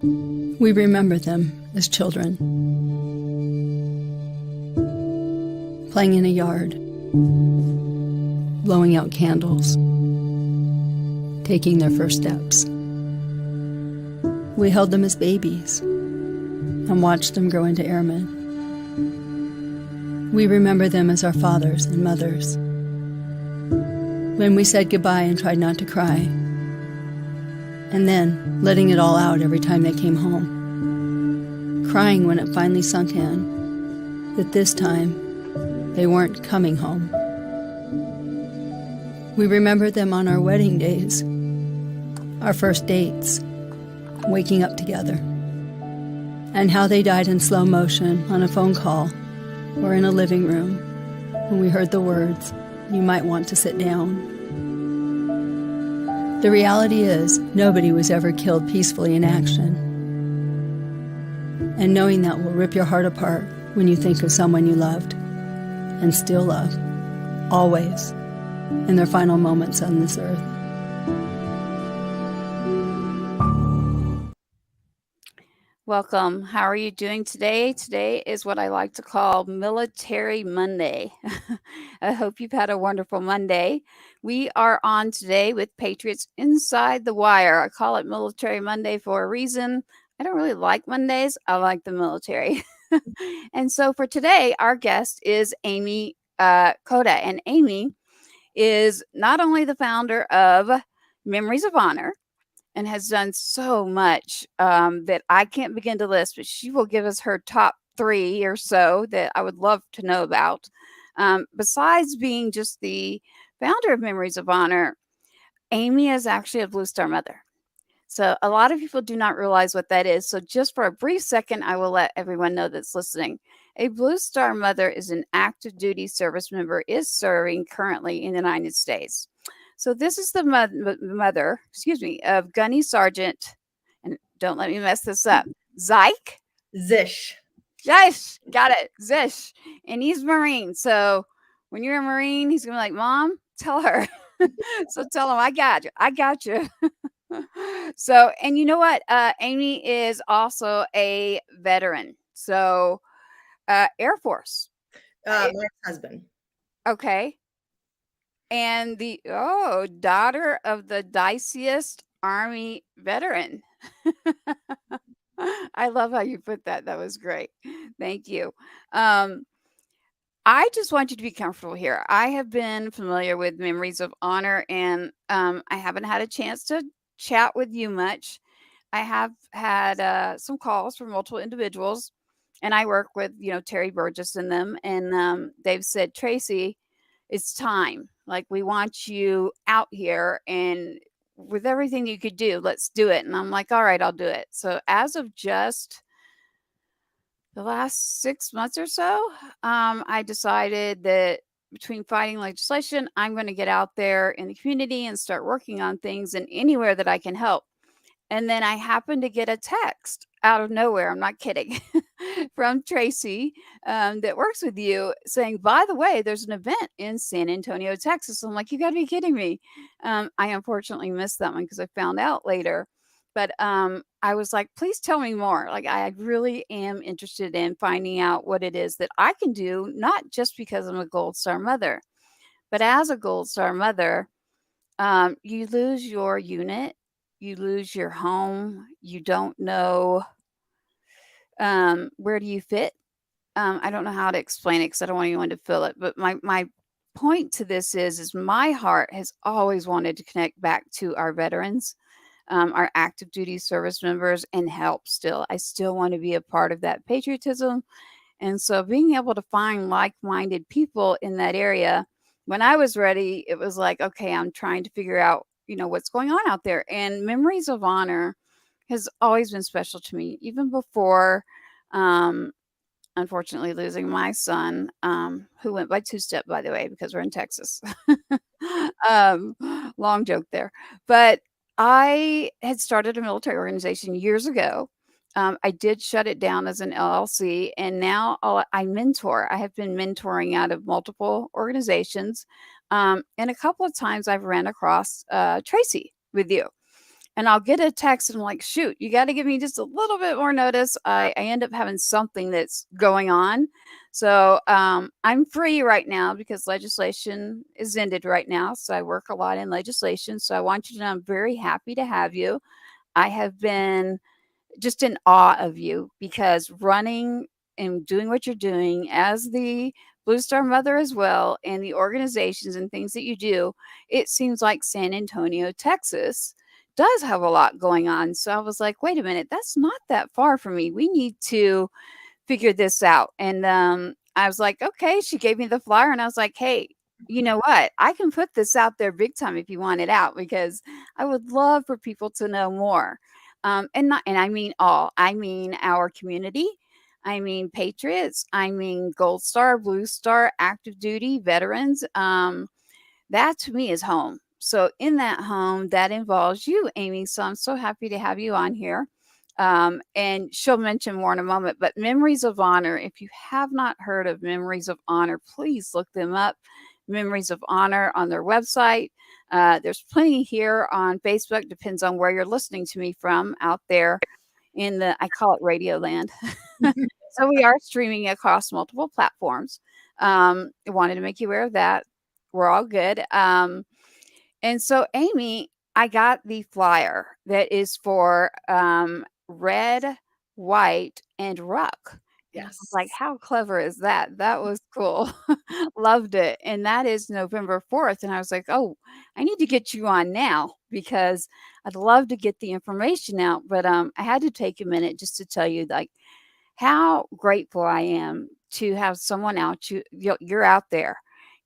We remember them as children, playing in a yard, blowing out candles, taking their first steps. We held them as babies and watched them grow into airmen. We remember them as our fathers and mothers, when we said goodbye and tried not to cry, and then letting it all out every time they came home, crying when it finally sunk in that this time they weren't coming home. We remember them on our wedding days, our first dates, waking up together, and how they died in slow motion on a phone call or in a living room when we heard the words, "You might want to sit down." The reality is, nobody was ever killed peacefully in action. And knowing that will rip your heart apart when you think of someone you loved and still love, always, in their final moments on this earth. Welcome. How are you doing today? Today is what I like to call Military Monday. I hope you've had a wonderful Monday. We are on today with Patriots Inside the Wire. I call it Military Monday for a reason. I don't really like Mondays. I like the military. And so for today, our guest is Amy Coda. And Amy is not only the founder of Memories of Honor, and has done so much that I can't begin to list, but she will give us her top 3 or so that I would love to know about. Besides being just the founder of Memories of Honor, Amy is actually a Blue Star mother. So a lot of people do not realize what that is. So just for a brief second, I will let everyone know that's listening. A Blue Star mother is an active duty service member, is serving currently in the United States. So this is the mother, of Gunny Sergeant, and don't let me mess this up, Zish, got it, Zish, and he's Marine. So when you're a Marine, he's gonna be like, "Mom, tell her." So tell him, I got you. So, and you know what? Amy is also a veteran. So, Air Force. My husband. Okay. And the daughter of the diciest Army veteran. I love how you put that. That was great. Thank you. I just want you to be comfortable here. I have been familiar with Memories of Honor, and I haven't had a chance to chat with you much. I have had some calls from multiple individuals, and I work with, Terry Burgess and them, and they've said, "Tracy, it's time. Like, we want you out here, and with everything you could do, let's do it." And I'm like, "All right, I'll do it." So as of just the last 6 months or so, I decided that between fighting legislation, I'm going to get out there in the community and start working on things and anywhere that I can help. And then I happened to get a text out of nowhere, I'm not kidding, from Tracy that works with you saying, "By the way, there's an event in San Antonio, Texas." I'm like, "You got to be kidding me." I unfortunately missed that one because I found out later. But I was like, "Please tell me more." Like, I really am interested in finding out what it is that I can do, not just because I'm a Gold Star mother, but as a Gold Star mother, you lose your unit, you lose your home, you don't know where do you fit. I don't know how to explain it because I don't want anyone to feel it. But my point to this is my heart has always wanted to connect back to our veterans, our active duty service members, and help still. I still want to be a part of that patriotism. And so being able to find like-minded people in that area, when I was ready, it was like, okay, I'm trying to figure out, what's going on out there. And Memories of Honor has always been special to me, even before, unfortunately, losing my son, who went by two-step, by the way, because we're in Texas. Long joke there. But I had started a military organization years ago. I did shut it down as an LLC, and now I mentor. I have been mentoring out of multiple organizations. And a couple of times I've ran across Tracy with you. and I'll get a text and I'm like, shoot, you got to give me just a little bit more notice. I end up having something that's going on. So I'm free right now because legislation is ended right now. So I work a lot in legislation. So I want you to know I'm very happy to have you. I have been just in awe of you because running and doing what you're doing as the Blue Star Mother as well, and the organizations and things that you do, it seems like San Antonio, Texas does have a lot going on. So I was like, wait a minute, that's not that far from me. We need to figure this out. And I was like, okay, she gave me the flyer and I was like, hey, you know what? I can put this out there big time if you want it out because I would love for people to know more. And I mean all. I mean our community. I mean Patriots. I mean Gold Star, Blue Star, active duty veterans. That to me is home. So in that home, that involves you, Amy. So I'm so happy to have you on here. And she'll mention more in a moment, but Memories of Honor, if you have not heard of Memories of Honor, please look them up. Memories of Honor on their website. There's plenty here on Facebook, depends on where you're listening to me from out there in the, I call it Radio Land. So we are streaming across multiple platforms. I wanted to make you aware of that. We're all good. And so, Amy, I got the flyer that is for red, white, and ruck. And I was like, Yes. how clever is that? That was cool. Loved it. And that is November 4th. And I was like, oh, I need to get you on now because I'd love to get the information out. But I had to take a minute just to tell you, like, how grateful I am to have someone out you're out there.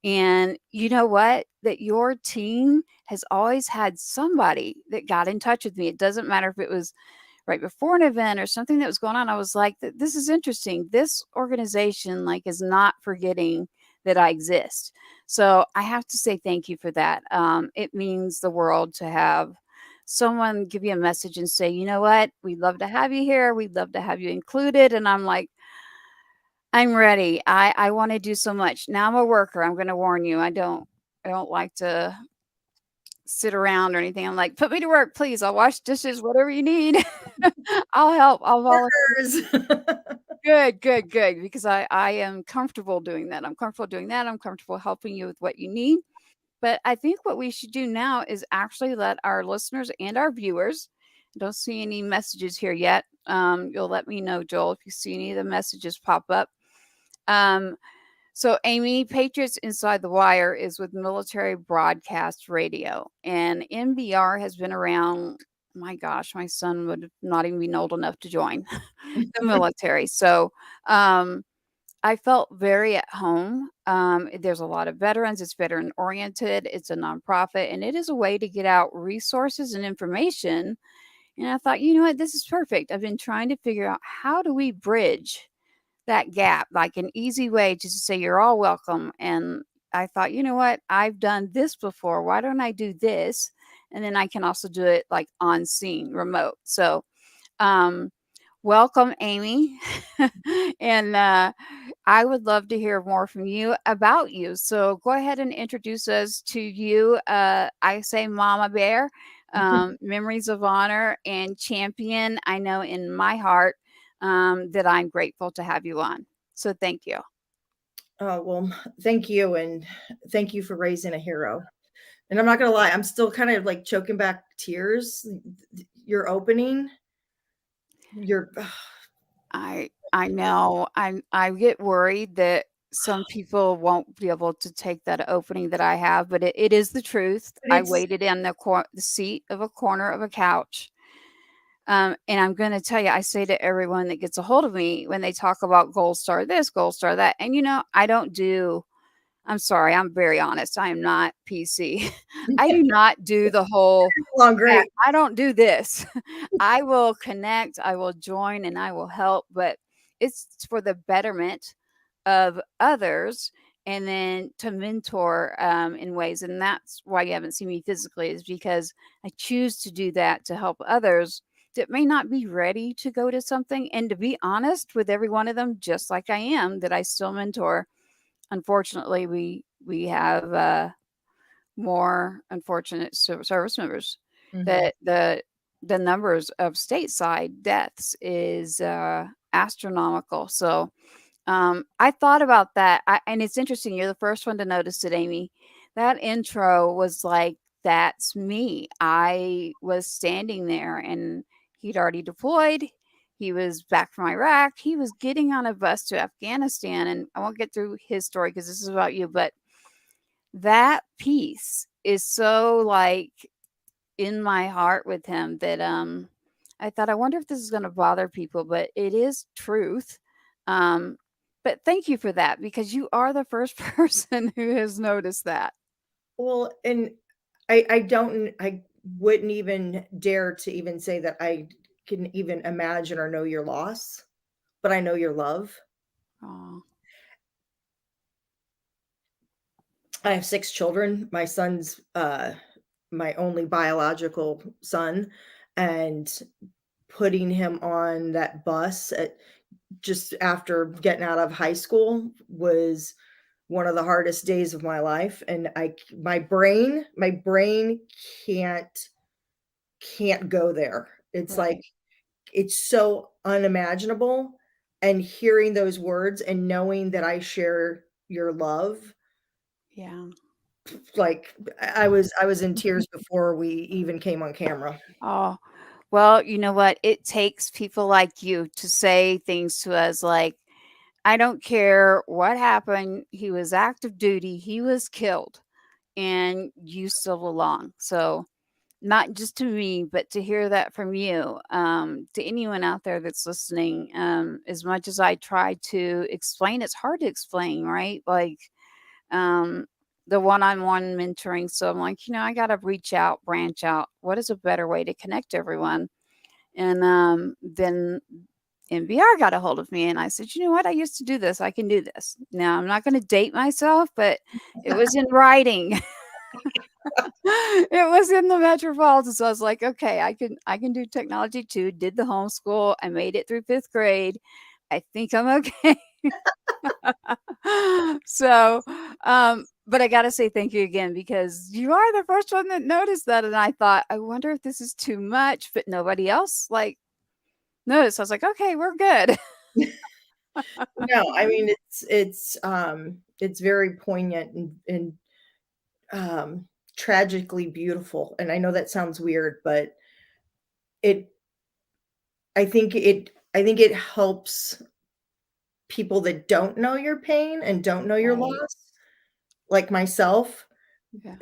And you know what? That your team has always had somebody that got in touch with me. It doesn't matter if it was right before an event or something that was going on. I was like, this is interesting. This organization like is not forgetting that I exist. So I have to say thank you for that. It means the world to have someone give you a message and say, you know what, we'd love to have you here. We'd love to have you included. And I'm like, I'm ready. I want to do so much. Now I'm a worker. I'm going to warn you. I don't like to sit around or anything. I'm like, put me to work, please. I'll wash dishes, whatever you need. I'll help. I'll volunteer. Good, good, good. Because I am comfortable doing that. I'm comfortable doing that. I'm comfortable helping you with what you need. But I think what we should do now is actually let our listeners and our viewers, don't see any messages here yet. You'll let me know, Joel, if you see any of the messages pop up. So Amy, Patriots Inside the Wire is with Military Broadcast Radio. And MBR has been around, my gosh, my son would not even be old enough to join the military. So I felt very at home. There's a lot of veterans. It's veteran oriented. It's a nonprofit, and it is a way to get out resources and information. And I thought, you know what, this is perfect. I've been trying to figure out how do we bridge that gap, like an easy way just to say you're all welcome. And I thought, you know what, I've done this before. Why don't I do this? And then I can also do it like on scene, remote. So, welcome, Amy. And I would love to hear more from you about you. So go ahead and introduce us to you. I say Mama Bear, Memories of Honor, and Champion. I know in my heart that I'm grateful to have you on. So thank you. Oh, well, thank you. And thank you for raising a hero. And I'm not going to lie, I'm still kind of like choking back tears. Your opening, your I know. I get worried that some people won't be able to take that opening that I have, but it is the truth. I it's waited in the seat of a corner of a couch. And I'm going to tell you, I say to everyone that gets a hold of me when they talk about Gold Star this, Gold Star that, and I don't do, I'm sorry, I'm very honest. I am not PC. I do not do the whole, long great. I don't do this. I will connect, I will join, and I will help, but it's for the betterment of others and then to mentor in ways. And that's why you haven't seen me physically, is because I choose to do that to help others that may not be ready to go to something. And to be honest with every one of them, just like I am, that I still mentor. Unfortunately, we have more unfortunate service members Mhm. that the numbers of stateside deaths is astronomical. So I thought about that, and it's interesting. You're the first one to notice it, Amy. That intro was like, that's me. I was standing there, and he'd already deployed. He was back from Iraq. He was getting on a bus to Afghanistan, and I won't get through his story because this is about you, but that piece is so like in my heart with him that I thought, I wonder if this is going to bother people, but it is truth. Um but thank you for that, because you are the first person who has noticed that. Well, and I wouldn't even dare to even say that I can even imagine or know your loss, but I know your love. Oh, I have 6 children. My son's, my only biological son, and putting him on that bus at just after getting out of high school was one of the hardest days of my life, and my brain can't can't go there. It's right. like it's so unimaginable, and hearing those words and knowing that I share your love, Yeah. like, I was in tears before we even came on camera. Oh, well, you know what? It takes people like you to say things to us like, I don't care what happened. He was active duty. He was killed, and you still belong. So, not just to me, but to hear that from you, to anyone out there that's listening, as much as I try to explain, it's hard to explain, right? Like, um, the one-on-one mentoring. So I'm like, I got to reach out, branch out. What is a better way to connect everyone? And then NBR got a hold of me, and I said, you know what? I used to do this. I can do this. Now, I'm not going to date myself, but it was in writing. It was in the metropolitan. So I was like, okay, I can do technology too. Did the homeschool. I made it through 5th grade. I think I'm okay. So, but I gotta say thank you again, because you are the first one that noticed that, and I thought, I wonder if this is too much, but nobody else like noticed. I was like, okay, we're good. No, I mean, it's very poignant and, um, tragically beautiful, and I know that sounds weird, but it I think it helps people that don't know your pain and don't know your Right. loss, like myself. Yeah.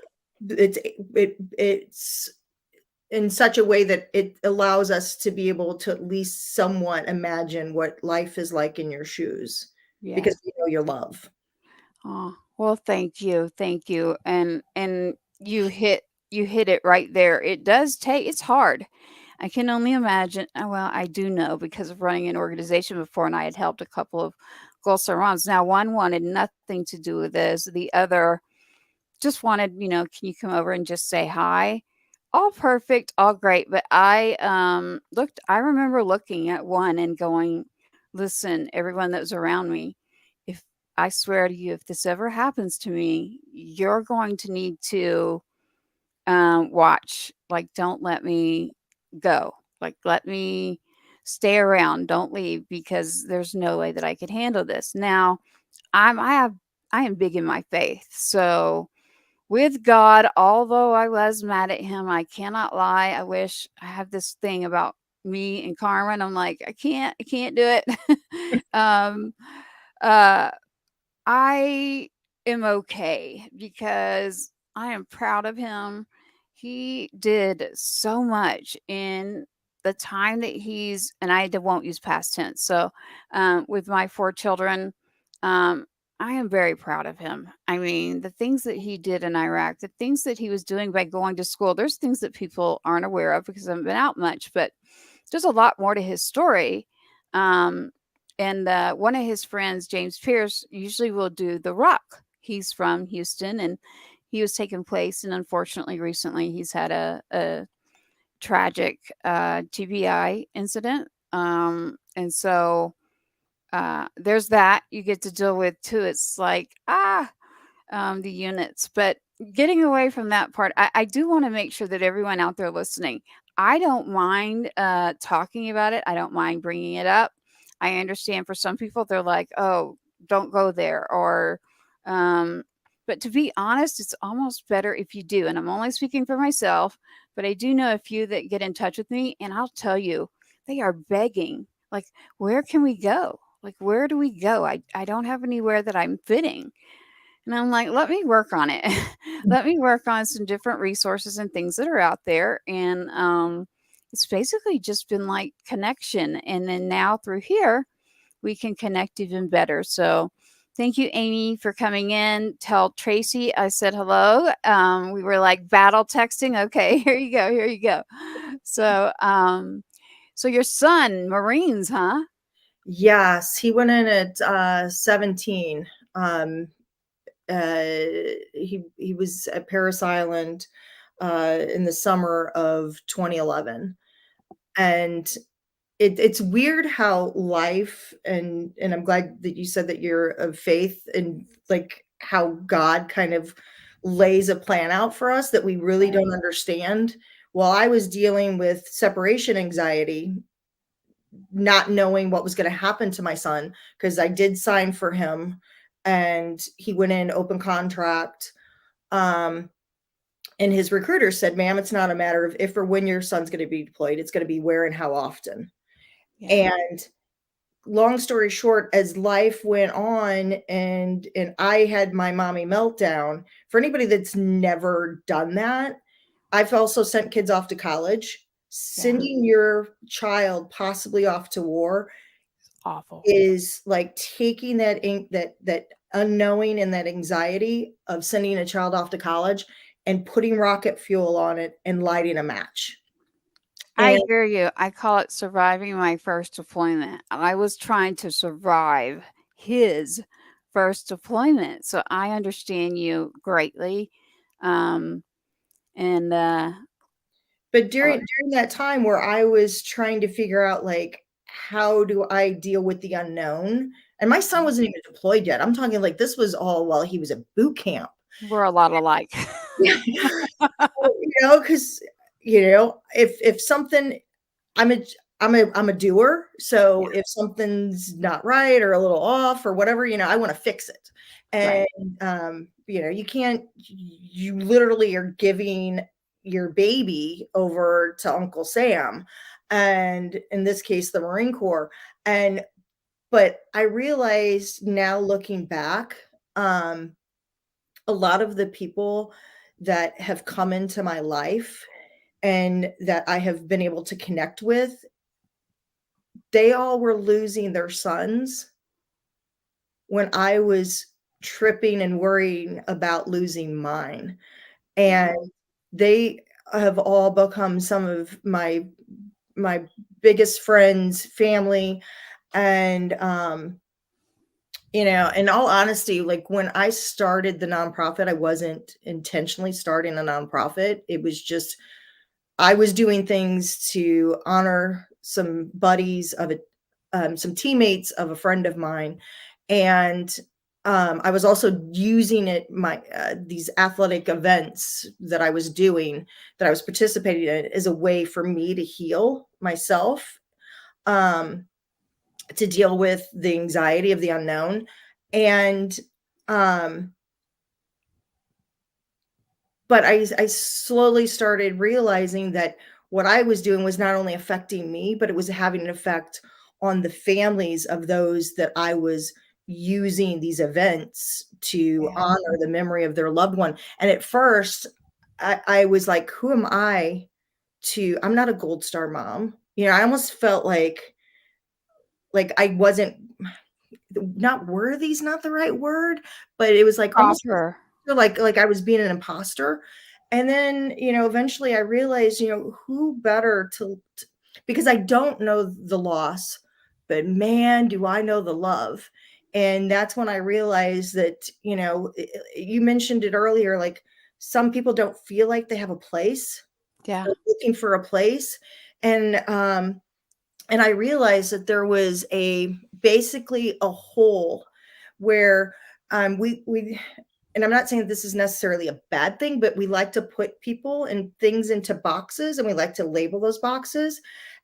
It's in such a way that it allows us to be able to at least somewhat imagine what life is like in your shoes, because Yes. we know your love. Oh, well, thank you. Thank you. And you hit it right there. It does take it's hard. I can only imagine. Well, I do know because of running an organization before, and I had helped a couple of Gold Sarons. Now, one wanted nothing to do with this. The other just wanted, can you come over and just say hi? All perfect, all great. But I remember looking at one and going, listen, everyone that was around me, if I swear to you, if this ever happens to me, you're going to need to watch. Like, don't let me go. Like, let me stay around. Don't leave, because there's no way that I could handle this. Now, I am big in my faith. So with God, although I was mad at him, I cannot lie. I wish I have this thing about me and Carmen. I'm like, I can't do it. um, uh, I am okay because I am proud of him. He did so much in the time that and won't use past tense. So, with my 4 children, um, I am very proud of him. I mean, the things that he did in Iraq, the things that he was doing by going to school, there's things that people aren't aware of because I haven't been out much, but there's a lot more to his story. Um, and one of his friends, James Pierce, usually will do the RUCK. He's from Houston, and he was taking place. And unfortunately, recently, he's had a tragic TBI incident. And so there's that you get to deal with too. It's like, the units. But getting away from that part, I do want to make sure that everyone out there listening, I don't mind talking about it. I don't mind bringing it up. I understand for some people, they're like, oh, don't go there. Um, but to be honest, it's almost better if you do. And I'm only speaking for myself, but I do know a few that get in touch with me, and I'll tell you, they are begging, like, where can we go? Like, where do we go? I don't have anywhere that I'm fitting. And I'm like, let me work on it. Let me work on some different resources and things that are out there. And it's basically just been like connection. And then now through here, we can connect even better. So thank you, Amy, for coming in. Tell Tracy I said hello. We were like battle texting. Okay, here you go. Here you go. So, so your son, Marines, huh? Yes, he went in at 17. He was at Paris Island in the summer of 2011, and it's weird how life, and I'm glad that you said that you're of faith, and like how God kind of lays a plan out for us that we really Right. don't understand. While I was dealing with separation anxiety, not knowing what was going to happen to my son, because I did sign for him and he went in open contract. Um, and his recruiter said, ma'am, it's not a matter of if or when your son's going to be deployed, it's going to be where and how often. Yeah. And long story short, as life went on and I had my mommy meltdown, for anybody that's never done that, I've also sent kids off to college. Yeah. Sending your child possibly off to war Awful. is like taking that unknowing and that anxiety of sending a child off to college and putting rocket fuel on it and lighting a match. I And hear you. I call it surviving my first deployment. I was trying to survive his first deployment. So I understand you greatly. Um, and but uh, during that time where I was trying to figure out like how do I deal with the unknown? And my son wasn't even deployed yet. I'm talking like this was all while he was at boot camp. we're a lot alike. Because if something, I'm a I'm a doer. Yeah, So if something's not right or a little off or whatever, I want to fix it. right. And you can't, you literally are giving your baby over to Uncle Sam, and in this case the Marine Corps. And but I realized now looking back, um a lot of the people that have come into my life and that I have been able to connect with, they all were losing their sons when I was tripping and worrying about losing mine. Yeah. And they have all become some of my biggest friends, family, and in all honesty, like when I started the nonprofit, I wasn't intentionally starting a nonprofit. It was just I was doing things to honor some buddies of it, some teammates of a friend of mine, and I was also using it my these athletic events that I was doing, that I was participating in, as a way for me to heal myself, um, to deal with the anxiety of the unknown, and um, but I slowly started realizing that what I was doing was not only affecting me, but it was having an effect on the families of those that I was using these events to Yeah. honor the memory of their loved one. And at first, I was like, who am I to? I'm not a gold star mom. I almost felt like I wasn't, not worthy's not the right word, but it was like almost Proper. like I was being an imposter. And then, eventually I realized, who better because I don't know the loss, but man, do I know the love. And that's when I realized that, you mentioned it earlier, like some people don't feel like they have a place. Yeah. They're looking for a place. And I realized that there was basically a hole where we and I'm not saying this is necessarily a bad thing, but we like to put people and things into boxes, and we like to label those boxes.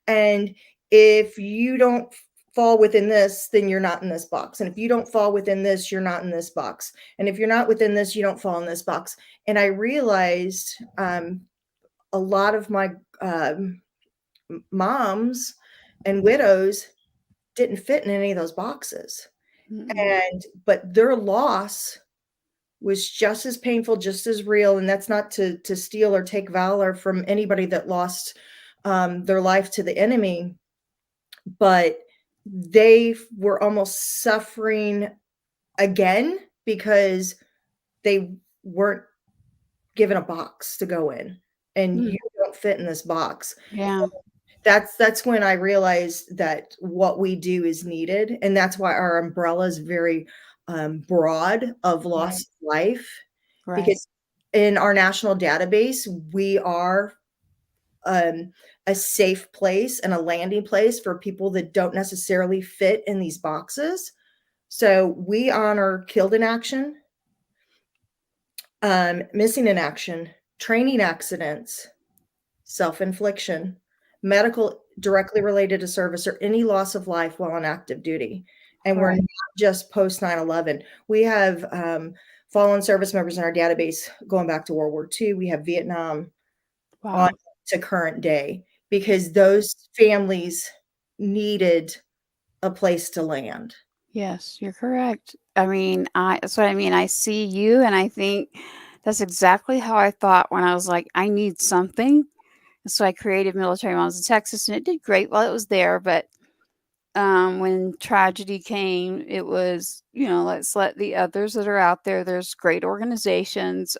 And if you don't fall within this, then you're not in this box. And if you don't fall within this, you're not in this box. And if you're not within this, you don't fall in this box. And I realized a lot of my moms and widows didn't fit in any of those boxes. But their loss was just as painful, just as real. And that's not to steal or take valor from anybody that lost their life to the enemy, but they were almost suffering again because they weren't given a box to go in, and you don't fit in this box. Yeah. That's when I realized that what we do is needed, and that's why our umbrella is very broad of loss of life, Right. because in our national database, we are a safe place and a landing place for people that don't necessarily fit in these boxes. So we honor killed in action, missing in action, training accidents, self-infliction, medical directly related to service, or any loss of life while on active duty. And we're not just post 9/11. We have fallen service members in our database going back to World War II. We have Vietnam on to current day, because those families needed a place to land. Yes, you're correct. I mean, that's what I mean. I see you, and I think that's exactly how I thought when I was like, I need something. And so I created Military Moms of Texas, and it did great while it was there. But when tragedy came, it was, let's let the others that are out there. There's great organizations.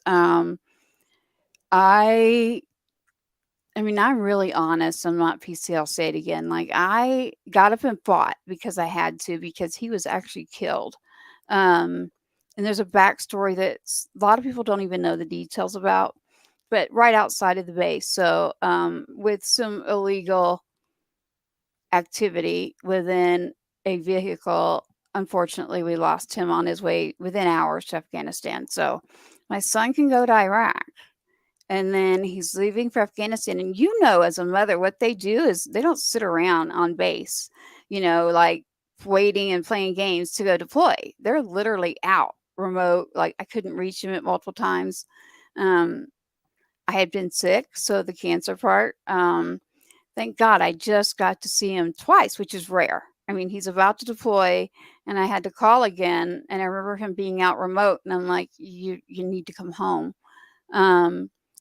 I mean, I'm really honest. I'm not PC. I'll say it again. Like, I got up and fought because I had to, because he was actually killed. And there's a backstory that a lot of people don't even know the details about, but right outside of the base. So, with some illegal activity within a vehicle, unfortunately, we lost him on his way within hours to Afghanistan. So, my son can go to Iraq. And then he's leaving for Afghanistan. And as a mother, what they do is they don't sit around on base, like waiting and playing games to go deploy. They're literally out remote. Like, I couldn't reach him at multiple times. I had been sick, so the cancer part. Thank God I just got to see him twice, which is rare. I mean, he's about to deploy, and I had to call again. And I remember him being out remote, and I'm like, you need to come home.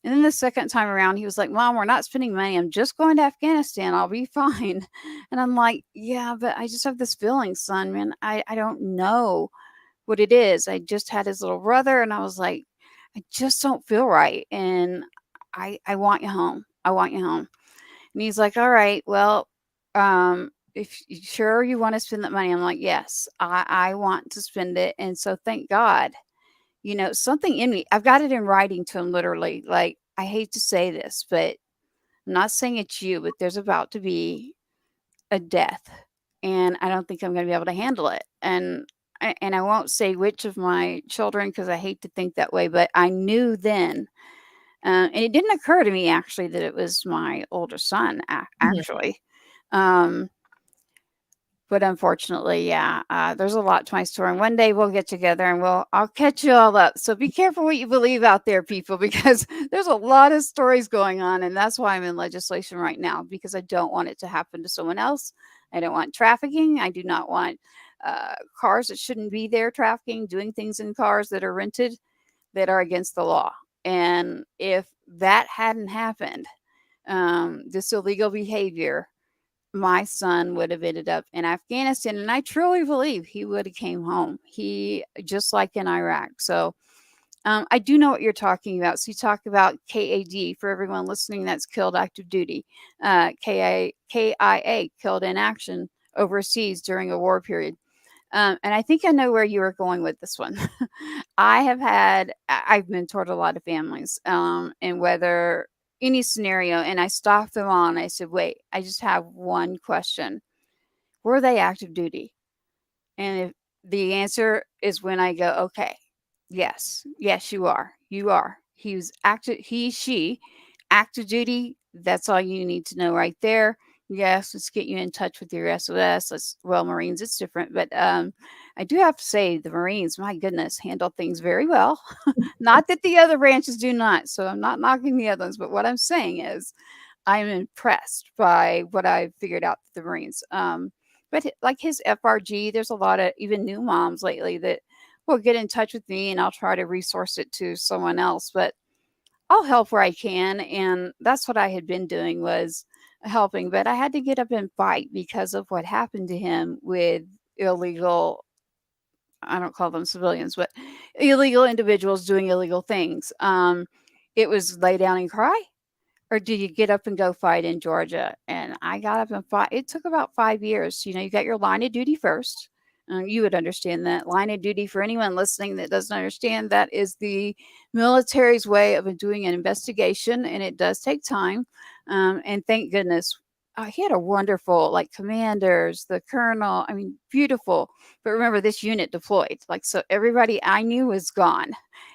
And then the second time around, he was like, Mom, we're not spending money. I'm just going to Afghanistan. I'll be fine. And I'm like, yeah, but I just have this feeling, son, man. I don't know what it is. I just had his little brother, and I was like, I just don't feel right. And I want you home. I want you home. And he's like, all right, well, if you sure you want to spend that money, I'm like, yes, I want to spend it. And so thank God. Something in me, I've got it in writing to him, literally. Like, I hate to say this, but I'm not saying it's you, but there's about to be a death, and I don't think I'm going to be able to handle it. And I won't say which of my children, because I hate to think that way, but I knew then, and it didn't occur to me actually that it was my older son, actually. But unfortunately, yeah, there's a lot to my story. And one day we'll get together and I'll catch you all up. So be careful what you believe out there, people, because there's a lot of stories going on. And that's why I'm in legislation right now, because I don't want it to happen to someone else. I don't want trafficking. I do not want cars that shouldn't be there trafficking, doing things in cars that are rented that are against the law. And if that hadn't happened, this illegal behavior, my son would have ended up in Afghanistan, and I truly believe he would have came home. He just like in Iraq. So I do know what you're talking about. So you talk about KAD for everyone listening that's killed active duty, KIA killed in action overseas during a war period. And I think I know where you were going with this one. I've mentored a lot of families, and whether any scenario, and I stopped them on. I said, wait, I just have one question. Were they active duty? And if the answer is when I go, okay, Yes. Yes, you are. You are. She, active duty. That's all you need to know right there. Yes, let's get you in touch with your SOS. Well, Marines, it's different, but I do have to say the Marines, my goodness, handle things very well. Not that the other branches do not. So I'm not knocking the other ones, but what I'm saying is I'm impressed by what I've figured out with the Marines. But like his FRG, there's a lot of even new moms lately that will get in touch with me and I'll try to resource it to someone else. But I'll help where I can, and that's what I had been doing was helping. But I had to get up and fight because of what happened to him with illegal. I don't call them civilians, but illegal individuals doing illegal things. It was lay down and cry, or do you get up and go fight in Georgia? And I got up and fought. It took about 5 years. You know, you got your line of duty first. You would understand that. Line of duty, for anyone listening that doesn't understand, that is the military's way of doing an investigation, and it does take time. And thank goodness, he had a wonderful, like, commanders, the colonel. I mean, beautiful. But remember, this unit deployed. Like, so everybody I knew was gone,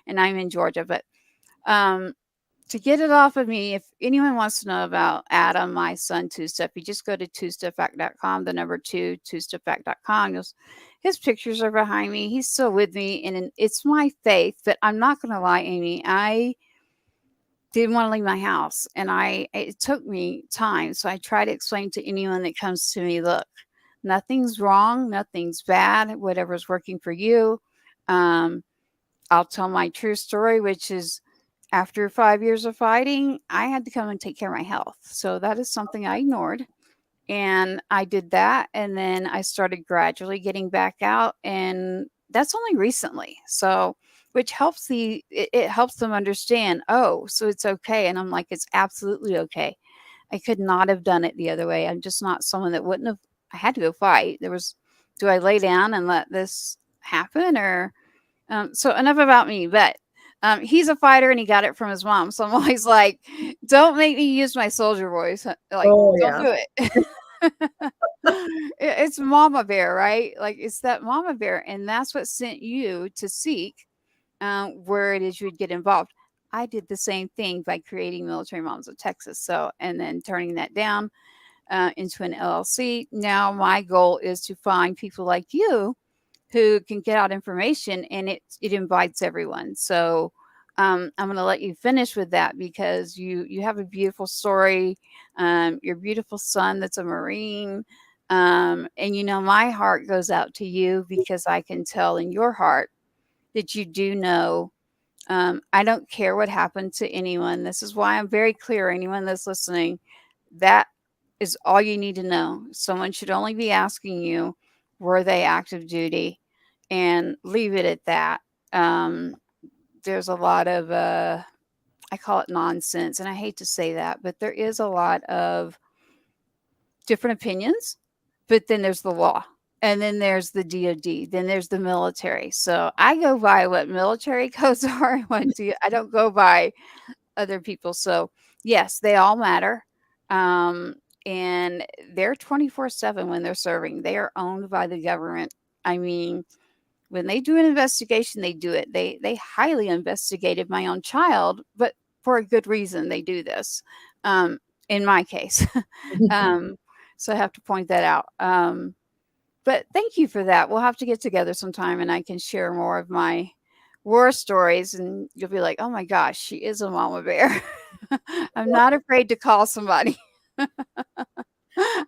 and I'm in Georgia. But um, to get it off of me, if anyone wants to know about Adam, my son, Two Step, you just go to twostepback.com, the number 2, twostepback.com. His pictures are behind me. He's still with me, and it's my faith. But I'm not going to lie, Amy. I didn't want to leave my house, and it took me time. So I try to explain to anyone that comes to me, look, nothing's wrong, nothing's bad, whatever's working for you. I'll tell my true story, which is after 5 years of fighting, I had to come and take care of my health. So that is something I ignored. And I did that. And then I started gradually getting back out. And that's only recently. So, which helps it helps them understand, oh, so it's okay. And I'm like, it's absolutely okay. I could not have done it the other way. I'm just not someone that wouldn't have. I had to go fight. Do I lay down and let this happen, or so enough about me, but he's a fighter and he got it from his mom. So I'm always like, don't make me use my soldier voice. Like, Oh, don't yeah. do it. It's mama bear, right? Like, it's that mama bear. And that's what sent you to seek where it is you'd get involved. I did the same thing by creating Military Moms of Texas. So, and then turning that down into an LLC. Now my goal is to find people like you who can get out information, and it invites everyone. So I'm going to let you finish with that because you have a beautiful story. Your beautiful son that's a Marine. And my heart goes out to you because I can tell in your heart that you do know. I don't care what happened to anyone. This is why I'm very clear. Anyone that's listening, that is all you need to know. Someone should only be asking you, were they active duty? And leave it at that. There's a lot of, I call it nonsense, and I hate to say that, but there is a lot of different opinions. But then there's the law, and then there's the DoD, then there's the military. So I go by what military codes are. I don't go by other people. So yes, they all matter. And they're 24/7 when they're serving. They are owned by the government. I mean, when they do an investigation, they do it. They highly investigated my own child, but for a good reason they do this. In my case. So I have to point that out. But thank you for that. We'll have to get together sometime and I can share more of my war stories and you'll be like, oh my gosh, she is a mama bear. I'm not afraid to call somebody. I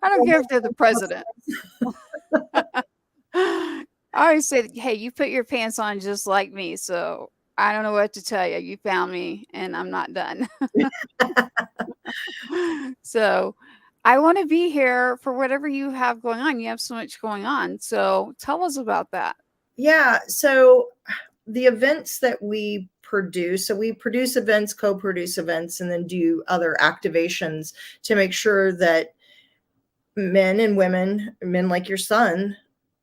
don't care if they're the president. I always said, hey, you put your pants on just like me. So I don't know what to tell you. You found me and I'm not done. So I want to be here for whatever you have going on. You have so much going on. So tell us about that. Yeah. So the events that we produce, so we produce events, co-produce events, and then do other activations to make sure that men and women, men like your son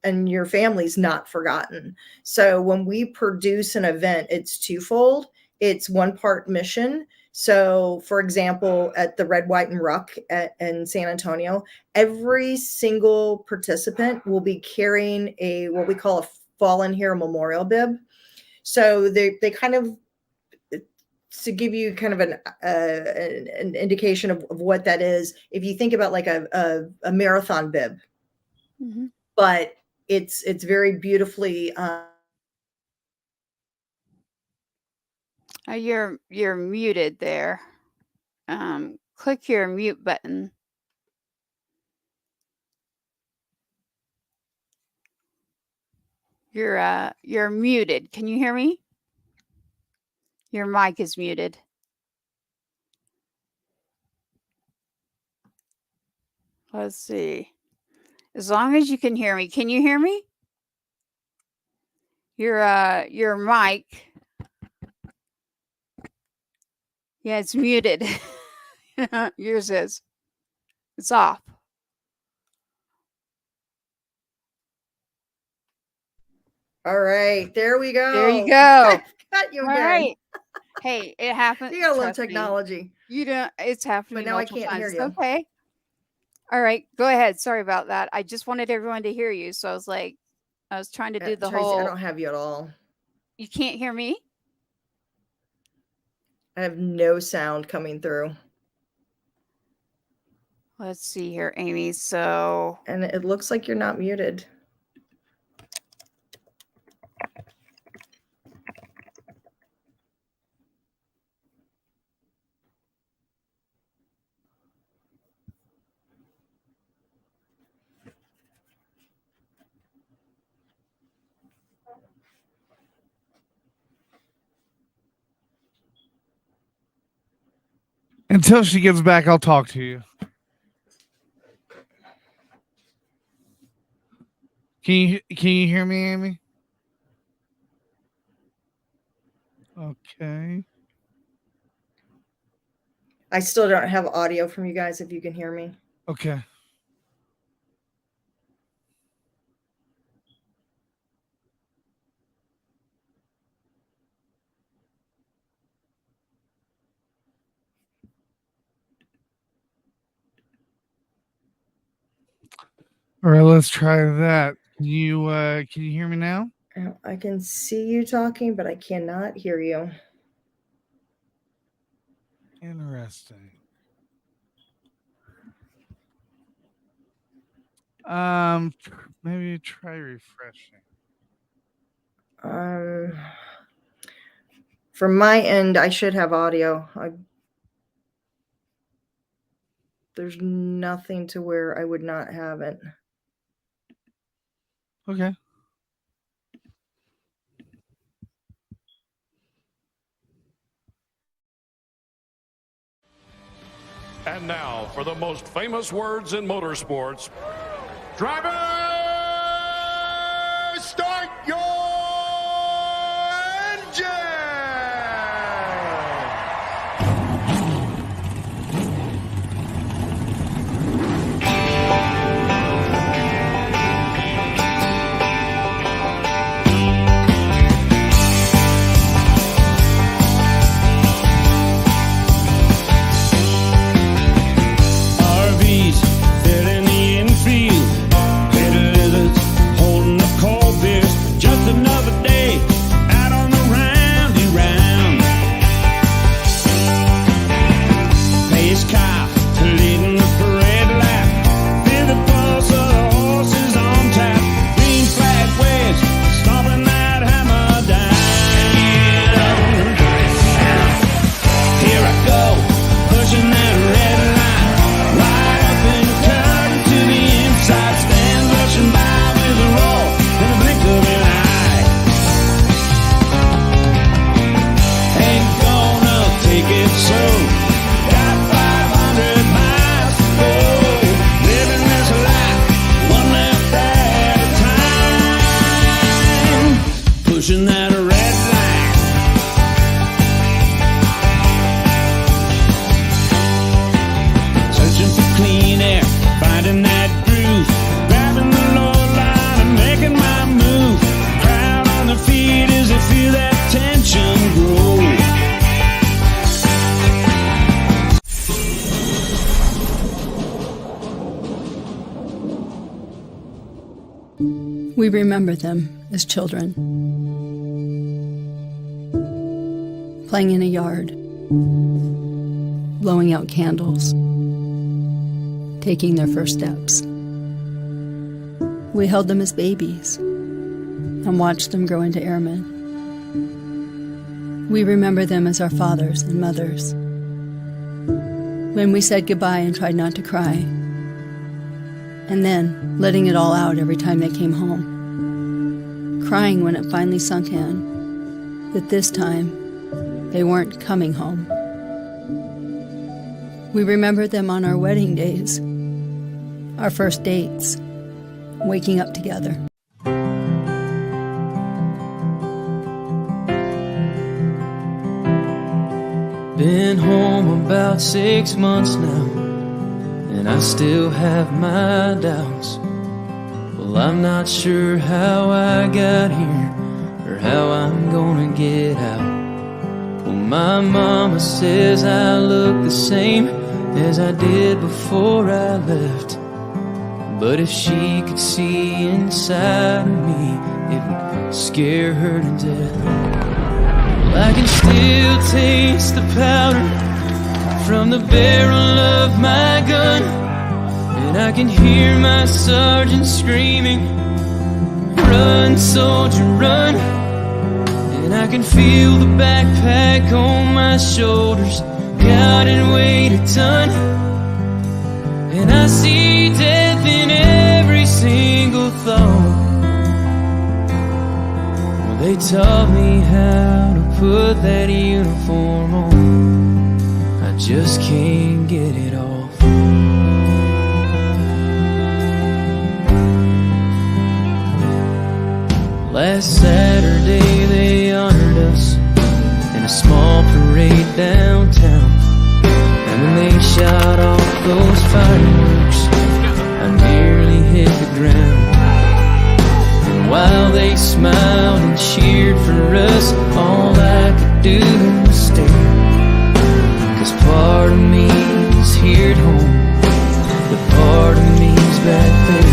and your family's not forgotten. So when we produce an event, it's twofold. It's one part mission. So for example, at the Red, White, and Ruck in San Antonio, every single participant will be carrying what we call a fallen hero memorial bib. So they kind of, to give you kind of an indication of what that is, if you think about like a marathon bib, Mhm. but it's very beautifully. You're muted there. Click your mute button. You're muted. Can you hear me? Your mic is muted. Let's see. As long as you can hear me. Can you hear me? Your mic. Yeah, it's muted. Yours is. It's off. All right, there we go. There you go. Got you All again. right. Hey, it happens. You gotta love Trust me. technology. You don't. It's happened But now I multiple can't times. hear It's you. okay. All right, go ahead. Sorry about that. I just wanted everyone to hear you, so I was like, I was trying to do the Tracy, I whole. don't have you at all. You can't hear me? I have no sound coming through. Let's see here, Amy. So, And it looks like you're not muted. Until she gets back, I'll talk to you. Can you hear me, Amy? Okay. I still don't have audio from you guys if you can hear me. Okay. All right, let's try that. Can you hear me now? I can see you talking, but I cannot hear you. Interesting. Maybe try refreshing. From my end, I should have audio. There's nothing to where I would not have it. Okay. And now for the most famous words in motorsports. Driver, start your engine! RVs filling the infield, little lizards holding the cold beers. Just another day out on the roundy round. Pace car leading the parade lap. Feel the pulse of the horses on tap. Green flag waves stomping that hammer down. Here I go, pushing that red line. Right up and cutting to the inside. Stand rushing by with a roar in the blink of an eye. Ain't gonna take it slow. Got 500 miles to go. Living this life one lap at a time. Pushing that red line. Searching for clean air, finding that groove, grabbing the lower line and making my move. Crowd on the feet as they feel that tension grow. We remember them as children. playing in a yard, blowing out candles, taking their first steps. We held them as babies and watched them grow into airmen. We remember them as our fathers and mothers. When we said goodbye and tried not to cry, and then letting it all out every time they came home, crying when it finally sunk in that this time they weren't coming home. We remember them on our wedding days, our first dates, waking up together. Been home about 6 months now, and I still have my doubts. Well, I'm not sure how I got here or how I'm gonna get out. Well, my mama says I look the same as I did before I left, but if she could see inside of me, it would scare her to death. I can still taste the powder from the barrel of my gun, and I can hear my sergeant screaming, "Run, soldier, run!" And I can feel the backpack on my shoulders, God, and weighed a ton. And I see death in every single thought. Well, they taught me how to put that uniform on. I just can't get it off. Last Saturday they honored us in a small parade downtown, and when they shot off those fireworks, I nearly hit the ground. And while they smiled and cheered for us, all I could do was stare, 'cause part of me is here at home, but part of me's back there.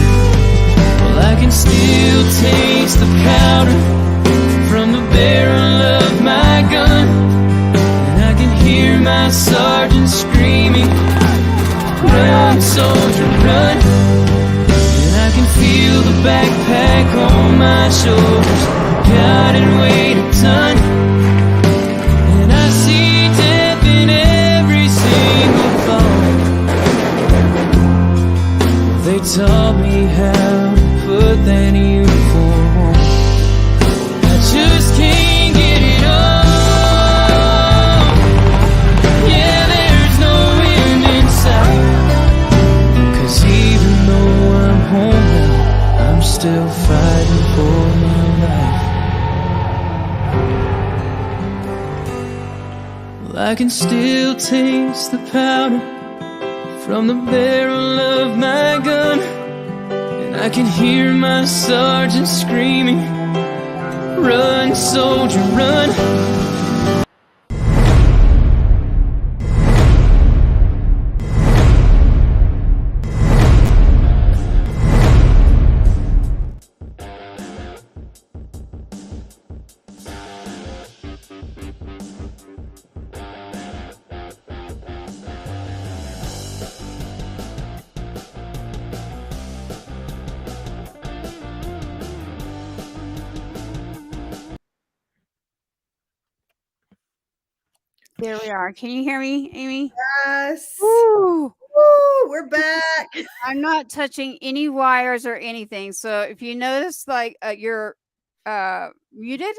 Well, I can still taste the powder from the barrel of my gun, and I can hear my sergeant screaming, "Run, soldier, run!" And I can feel the backpack on my shoulders, God, and weighed a ton. And I see death in every single thought. They taught me how to put that uniform on. I just can't get it off. Yeah, there's no end in sight. 'Cause even though I'm home now, I'm still fighting for my life. Well, I can still taste the powder from the barrel of my gun, and I can hear my sergeant screaming, "Run, soldier, run!" There we are. Can you hear me, Amy? Yes. Woo! Woo, we're back. I'm not touching any wires or anything. So if you notice like you're muted,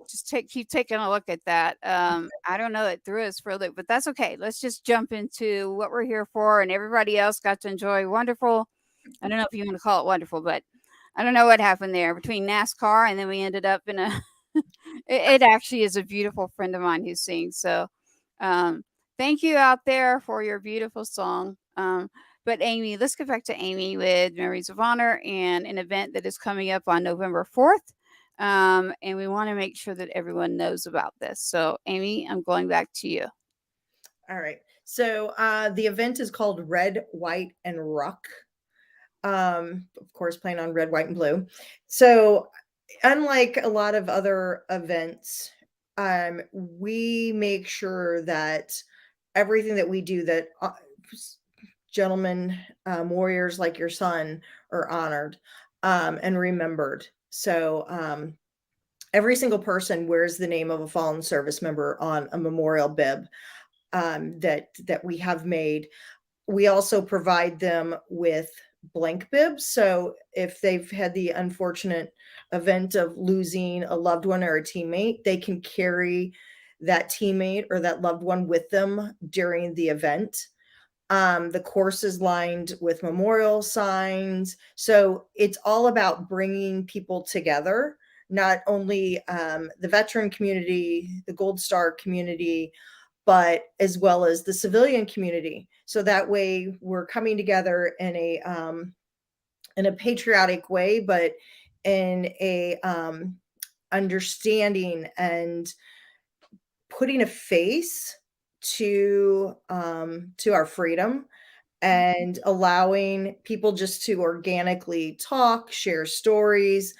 just keep taking a look at that. I don't know, it threw us for a loop, but that's okay. Let's just jump into what we're here for, and everybody else got to enjoy wonderful. I don't know if you want to call it wonderful, but I don't know what happened there between NASCAR and then we ended up in a it actually is a beautiful friend of mine who sings. So thank you out there for your beautiful song. But Amy, let's get back to Amy with Memories of Honor and an event that is coming up on November 4th. And we want to make sure that everyone knows about this. So Amy, I'm going back to you. All right. So the event is called Red, White, and RUCK. Of course, playing on red, white, and blue. So unlike a lot of other events, we make sure that everything that we do, that gentlemen, warriors like your son are honored and remembered. So every single person wears the name of a fallen service member on a memorial bib that we have made. We also provide them with blank bibs. So if they've had the unfortunate event of losing a loved one or a teammate, they can carry that teammate or that loved one with them during the event. The course is lined with memorial signs. So it's all about bringing people together, not only the veteran community, the Gold Star community, but as well as the civilian community. So that way we're coming together in a patriotic way, but in a understanding and putting a face to our freedom and allowing people just to organically talk, share stories.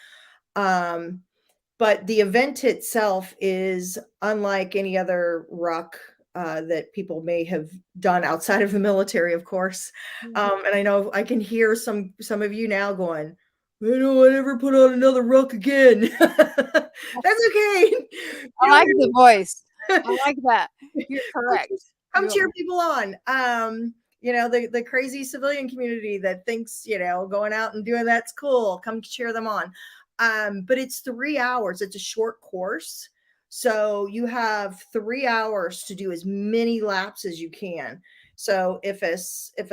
But the event itself is unlike any other ruck that people may have done outside of the military, of course. And I know I can hear some of you now going, I don't ever put on another ruck again. That's okay. I like the voice. I like that. You're correct. Come cheer people on. The crazy civilian community that thinks, going out and doing that's cool. Come cheer them on. But it's 3 hours. It's a short course. So you have 3 hours to do as many laps as you can. So if a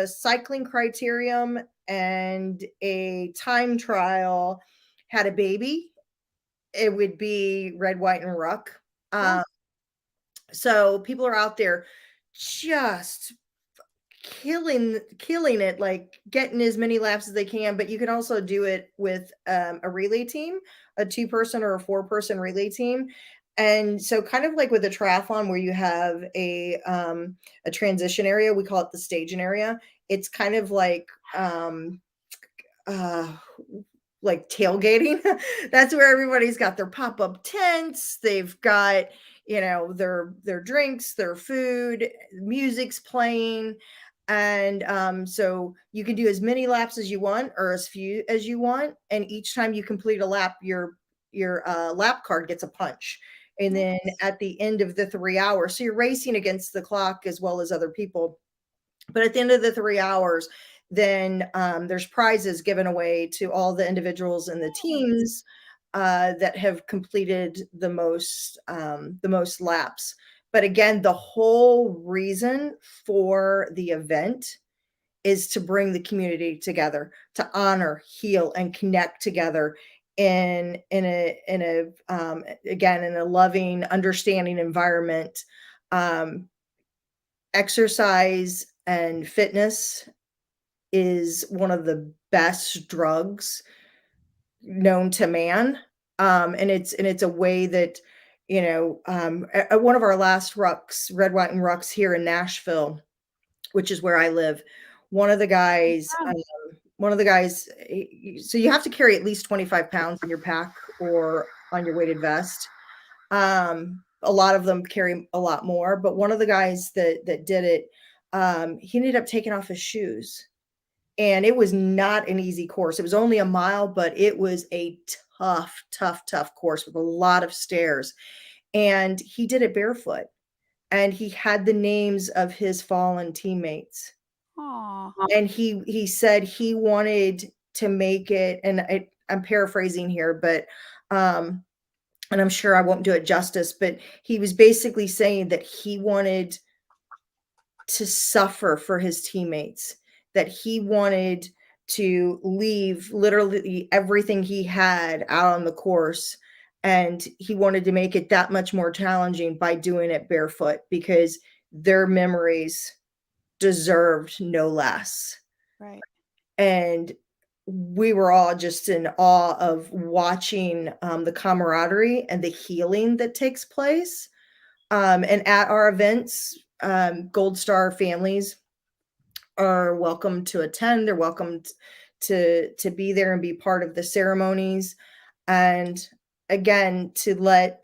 cycling criterium and a time trial had a baby, it would be red, white, and ruck. So people are out there just killing it, like getting as many laps as they can. But you can also do it with a relay team, a 2-person or a 4-person relay team. And so kind of like with a triathlon where you have a transition area, we call it the staging area. It's kind of like tailgating. That's where everybody's got their pop-up tents. They've got, their drinks, their food, music's playing. And so you can do as many laps as you want or as few as you want. And each time you complete a lap, your lap card gets a punch. And then at the end of the 3 hours, so you're racing against the clock as well as other people. But at the end of the 3 hours, then there's prizes given away to all the individuals and the teams that have completed the most laps. But again, the whole reason for the event is to bring the community together, to honor, heal, and connect together in a loving, understanding environment. Exercise and fitness is one of the best drugs known to man. And it's a way that, at one of our last rucks, Red, White, and Rucks here in Nashville, which is where I live, one of the guys, so you have to carry at least 25 pounds in your pack or on your weighted vest. A lot of them carry a lot more, but one of the guys that did it, he ended up taking off his shoes. And it was not an easy course. It was only a mile, but it was a tough course with a lot of stairs. And he did it barefoot. And he had the names of his fallen teammates. Aww. And he said he wanted to make it, and I'm paraphrasing here, but and I'm sure I won't do it justice, but he was basically saying that he wanted to suffer for his teammates, that he wanted to leave literally everything he had out on the course. And he wanted to make it that much more challenging by doing it barefoot because their memories deserved no less. Right. And we were all just in awe of watching the camaraderie and the healing that takes place. And at our events, Gold Star families are welcome to attend. They're welcome to be there and be part of the ceremonies. And again, to let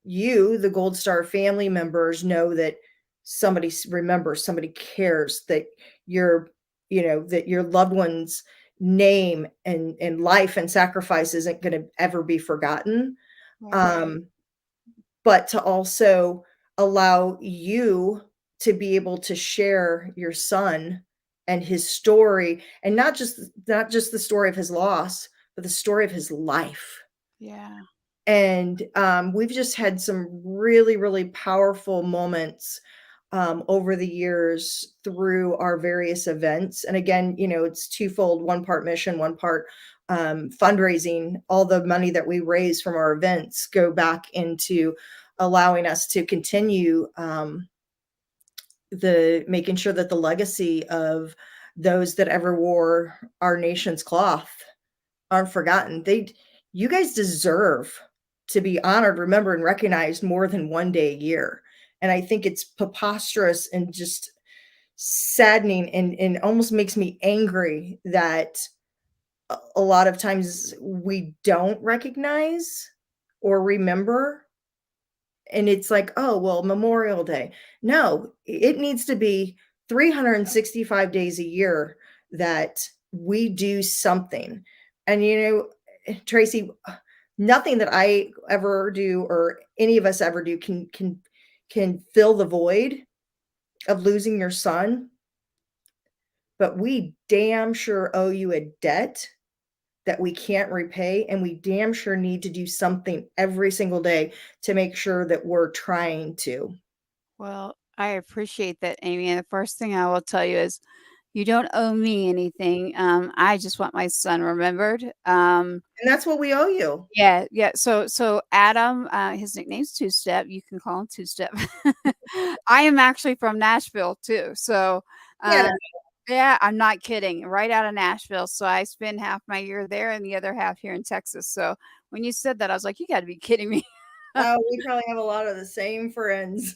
you, the Gold Star family members, know that somebody remembers, somebody cares, that your, that your loved one's name and life and sacrifice isn't going to ever be forgotten. Right. Um, but to also allow you to be able to share your son and his story, and not just the story of his loss, but the story of his life. Yeah. And we've just had some really, really powerful moments over the years through our various events. And again, it's twofold: one part mission, one part fundraising. All the money that we raise from our events go back into allowing us to continue the making sure that the legacy of those that ever wore our nation's cloth aren't forgotten. You guys deserve to be honored, remembered, and recognized more than one day a year. And I think it's preposterous and just saddening, and almost makes me angry that a lot of times we don't recognize or remember. And it's like, oh, well, Memorial Day. No, it needs to be 365 days a year that we do something. And, Tracy, nothing that I ever do or any of us ever do can fill the void of losing your son. But we damn sure owe you a debt that we can't repay, and we damn sure need to do something every single day to make sure that we're trying to. Well, I appreciate that, Amy. And the first thing I will tell you is you don't owe me anything. I just want my son remembered. And that's what we owe you. Yeah, yeah. So Adam, his nickname's Two Step. You can call him Two Step. I am actually from Nashville too. So Yeah, yeah, I'm not kidding. Right out of Nashville. So I spend half my year there and the other half here in Texas. So when you said that, I was like, you got to be kidding me. we probably have a lot of the same friends.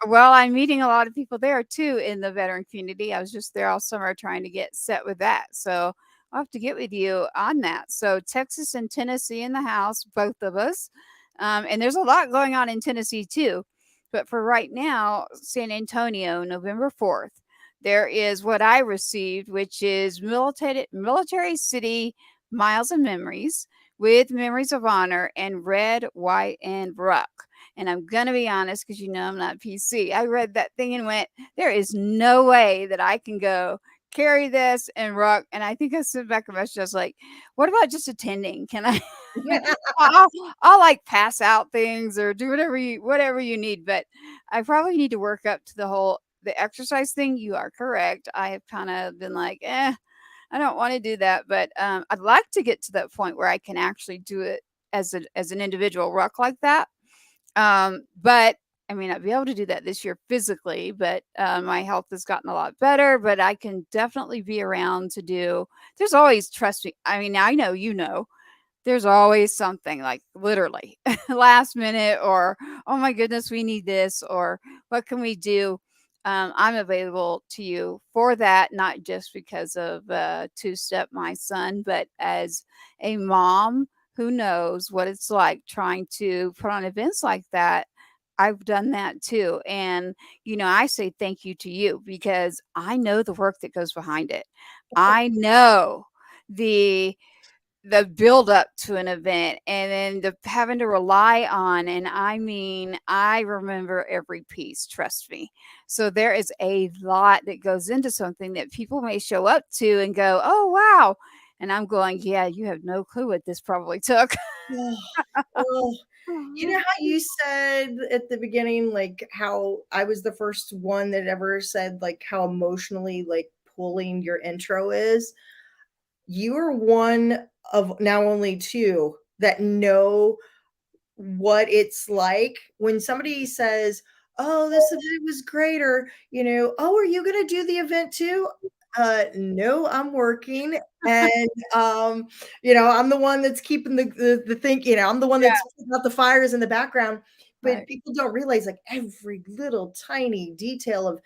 Well, I'm meeting a lot of people there too in the veteran community. I was just there all summer trying to get set with that. So I'll have to get with you on that. So Texas and Tennessee in the house, both of us. And there's a lot going on in Tennessee too. But for right now, San Antonio, November 4th, there is what I received, which is military city miles and memories with memories of honor and red, white, and ruck. And I'm going to be honest, because I'm not PC. I read that thing and went, there is no way that I can go carry this and ruck. And I think I sent back a message. I was like, what about just attending? Can I? I'll, I'll like pass out things or do whatever you need. But I probably need to work up to the exercise thing. You are correct. I have kind of been like, I don't want to do that, but I'd like to get to that point where I can actually do it as an individual ruck like that. But I may not be able to do that this year physically, but my health has gotten a lot better. But I can definitely be around to do. There's always, trust me. I mean, I know. There's always something like literally last minute, or oh my goodness, we need this, or what can we do? I'm available to you for that, not just because of Two Step, my son, but as a mom who knows what it's like trying to put on events like that. I've done that too. And, I say thank you to you because I know the work that goes behind it. I know the build up to an event and then the having to rely on, and I mean, I remember every piece, trust me. So there is a lot that goes into something that people may show up to and go, oh wow, and I'm going, yeah, you have no clue what this probably took. Oh, you know how you said at the beginning, like how I was the first one that ever said like how emotionally like pulling your intro is? You are one of now only two that know what it's like when somebody says, "Oh, this event was great," or, "Oh, are you gonna do the event too?" No, I'm working. And, I'm the one that's keeping the thing, I'm the one Yeah, that's putting out the fires in the background. But right, people don't realize, like, every little tiny detail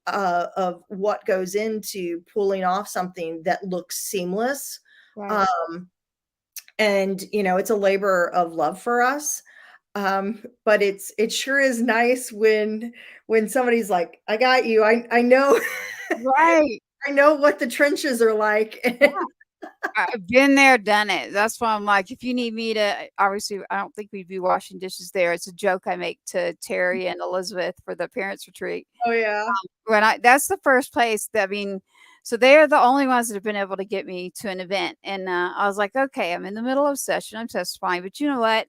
of what goes into pulling off something that looks seamless. right. Um, and, it's a labor of love for us. But it sure is nice when somebody's like, I got you. I know Right. I know what the trenches are like. I've been there, done it. That's why I'm like, if you need me to, obviously, I don't think we'd be washing dishes there. It's a joke I make to Terry and Elizabeth for the parents retreat. Oh yeah. That's the first place that, I mean, so they're the only ones that have been able to get me to an event. And I was like, okay, I'm in the middle of session. I'm testifying, but you know what?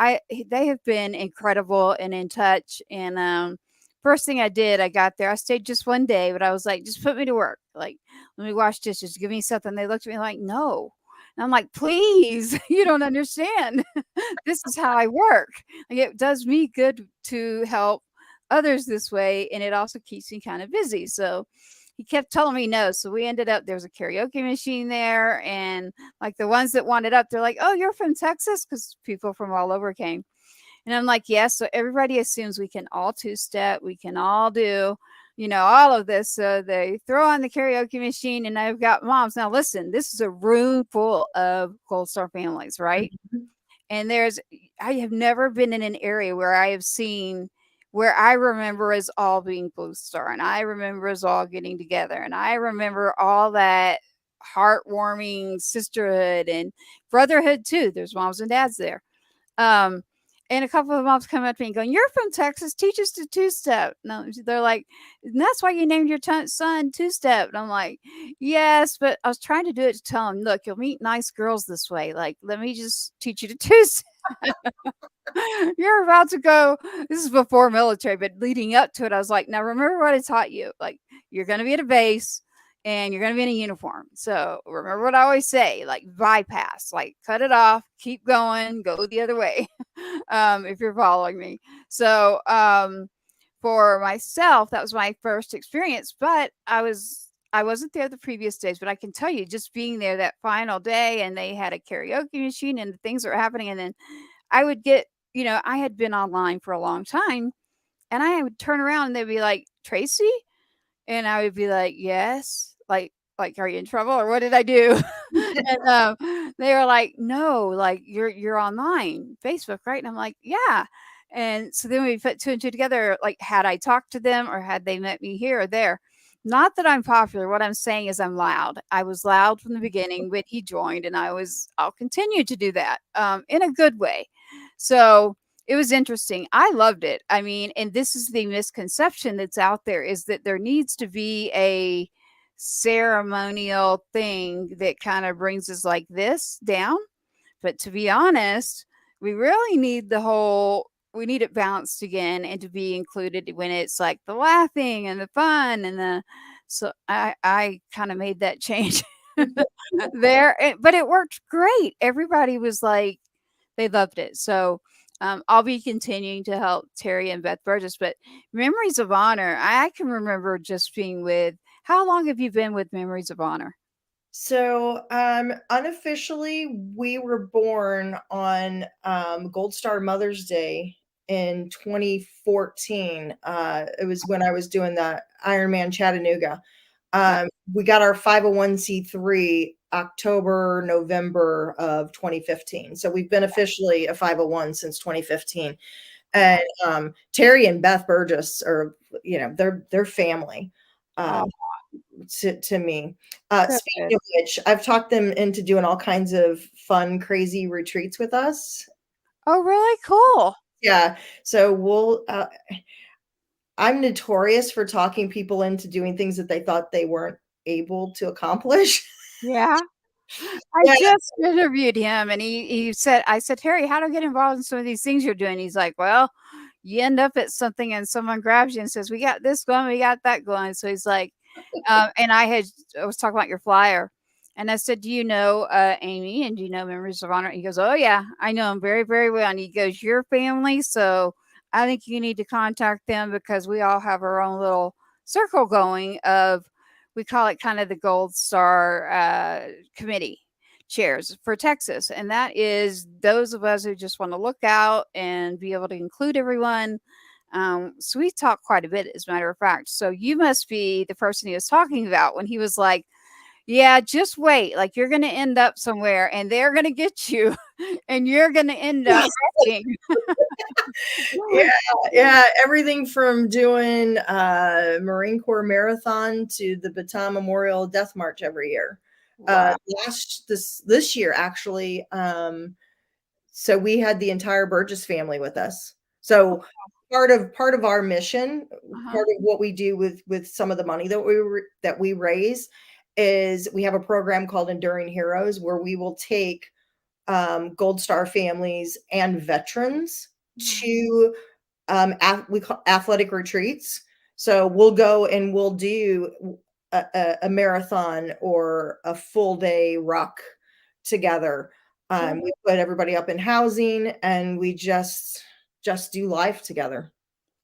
They have been incredible and in touch. And first thing I did, I got there. I stayed just one day, but I was like, just put me to work. Like, let me wash dishes. Give me something. They looked at me like, no. And I'm like, please, you don't understand. This is how I work. Like, it does me good to help others this way, and it also keeps me kind of busy. So he kept telling me no. So we ended up, there was a karaoke machine there, and like the ones that wanted up, they're like, oh, you're from Texas? Because people from all over came. And I'm like, yes. So everybody assumes we can all two-step, we can all do, all of this. So they throw on the karaoke machine, and I've got moms. Now, listen, this is a room full of Gold Star families, right? Mhm. And I have never been in an area where I have seen where I remember us all being Blue Star, and I remember us all getting together, and I remember all that heartwarming sisterhood and brotherhood too. There's moms and dads there. Um, and a couple of moms come up to me going, you're from Texas, teach us to two-step. No, they're like, and that's why you named your son two-step. And I'm like, yes, but I was trying to do it to tell them, look, you'll meet nice girls this way. Like, let me just teach you to two-step. You're about to go. This is before military, but leading up to it, I was like, now remember what I taught you. Like, you're going to be at a base and you're going to be in a uniform. So remember what I always say, like bypass, like cut it off, keep going, go the other way. If you're following me. So, for myself, that was my first experience, but I wasn't there the previous days, but I can tell you just being there that final day, and they had a karaoke machine and things were happening. And then I would get, I had been online for a long time, and I would turn around and they'd be like, Tracy? And I would be like, yes. Like, are you in trouble or what did I do? And they were like, no, like you're online, Facebook, right? And I'm like, yeah. And so then we put two and two together. Like, had I talked to them or had they met me here or there? Not that I'm popular. What I'm saying is I'm loud. I was loud from the beginning when he joined, and I'll continue to do that in a good way. So it was interesting. I loved it. I mean, and this is the misconception that's out there, is that there needs to be a ceremonial thing that kind of brings us like this down. But to be honest, we really need we need it balanced again and to be included when it's like the laughing and the fun so I kind of made that change there, but it worked great. Everybody was like, they loved it. So I'll be continuing to help Terry and Beth Burgess, but Memories of Honor, I can remember just being with, how long have you been with Memories of Honor? So, unofficially, we were born on Gold Star Mother's Day in 2014. It was when I was doing the Ironman Chattanooga. We got our 501c3 October, November of 2015. So we've been officially a 501 since 2015. And Terry and Beth Burgess are, they're family. Oh, To me. good. Speaking of which, I've talked them into doing all kinds of fun, crazy retreats with us. Oh, really cool. Yeah. So I'm notorious for talking people into doing things that they thought they weren't able to accomplish. Yeah. Yeah. I just interviewed him, and he said, I said, Harry, how do I get involved in some of these things you're doing? He's like, well, you end up at something and someone grabs you and says, we got this going, we got that going. So he's like, and I was talking about your flyer, and I said, do you know Amy, and do you know Memories of Honor? He goes, oh yeah, I know him very, very well. And he goes, your family. So I think you need to contact them, because we all have our own little circle going of, we call it kind of the Gold Star committee chairs for Texas. And that is those of us who just want to look out and be able to include everyone. So we talk quite a bit, as a matter of fact. So you must be the person he was talking about when he was like, Yeah, just wait. Like you're going to end up somewhere and they're going to get you and you're going to end up wrecking. Yeah, yeah, everything from doing Marine Corps marathon to the Bataan Memorial Death March every year. Wow. This year actually, so we had the entire Burgess family with us. So part of our mission, Uh-huh. part of what we do with some of the money that we raise is we have a program called Enduring Heroes where we will take Gold Star families and veterans Mhm. to we call athletic retreats. So we'll go and we'll do a marathon or a full day ruck together. Cool. We put everybody up in housing and we just do life together.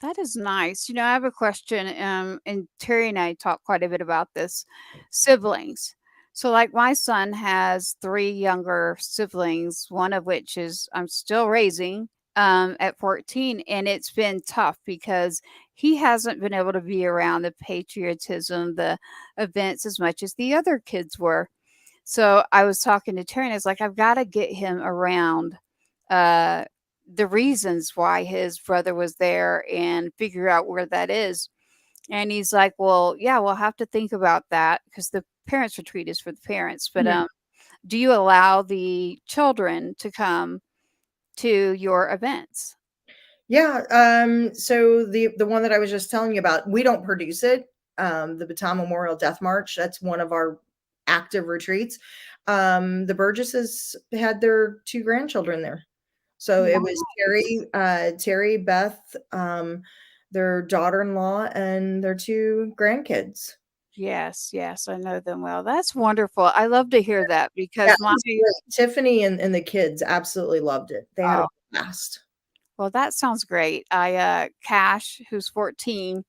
That is nice. I have a question, and Terry and I talk quite a bit about this. Siblings. So, like, my son has three younger siblings, one of which is I'm still raising at 14. And it's been tough because he hasn't been able to be around the patriotism, the events as much as the other kids were. So, I was talking to Terry and I was like, I've got to get him around uh, the reasons why his brother was there and figure out where that is. And he's like, well, yeah, we'll have to think about that because the parents retreat is for the parents. But Yeah. do you allow the children to come to your events? Yeah, so the one that I was just telling you about, we don't produce it. The Bataan Memorial Death March, that's one of our active retreats. The Burgesses had their two grandchildren there. So it was Terry, Beth, their daughter-in-law, and their two grandkids. Yes, yes, I know them well. That's wonderful. I love to hear that Yeah, because it was great. Tiffany and the kids absolutely loved it. They had a oh, blast. well, that sounds great. Cash, who's 14,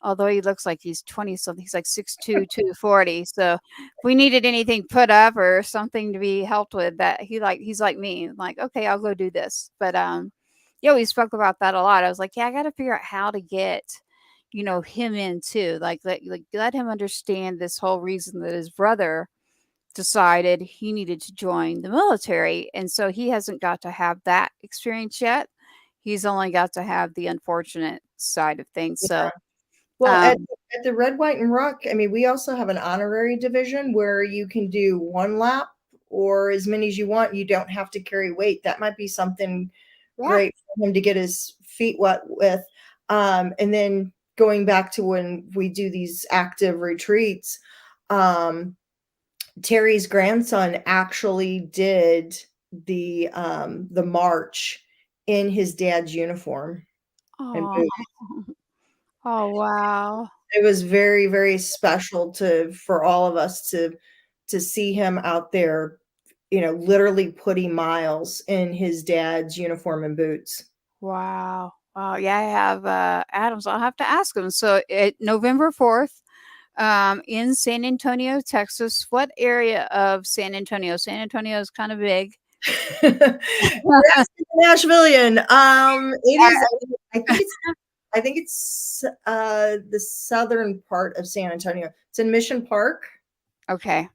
although he looks like he's 20 something, he's like 6'2", 240. So if we needed anything put up or something to be helped with, that he's like me. I'm like, okay, I'll go do this. But yeah, we spoke about that a lot. I was like, yeah, I got to figure out how to get, him in too. Like let him understand this whole reason that his brother decided he needed to join the military. And so he hasn't got to have that experience yet. He's only got to have the unfortunate side of things. So Well, um, at the Red, White, and Ruck, I mean, we also have an honorary division where you can do one lap or as many as you want. You don't have to carry weight. That might be something yeah. great for him to get his feet wet with. And then going back to when we do these active retreats, Terry's grandson actually did the march in his dad's uniform and Oh, boots. oh wow. It was very, very special for all of us to see him out there, literally putting miles in his dad's uniform and boots. Wow. Wow. Yeah, I have Adams. I'll have to ask him. So November 4th, in San Antonio, Texas. What area of San Antonio? San Antonio is kind of big. Nashvilleian. It Uh, is. I think it's the southern part of San Antonio. It's in Mission Park. okay.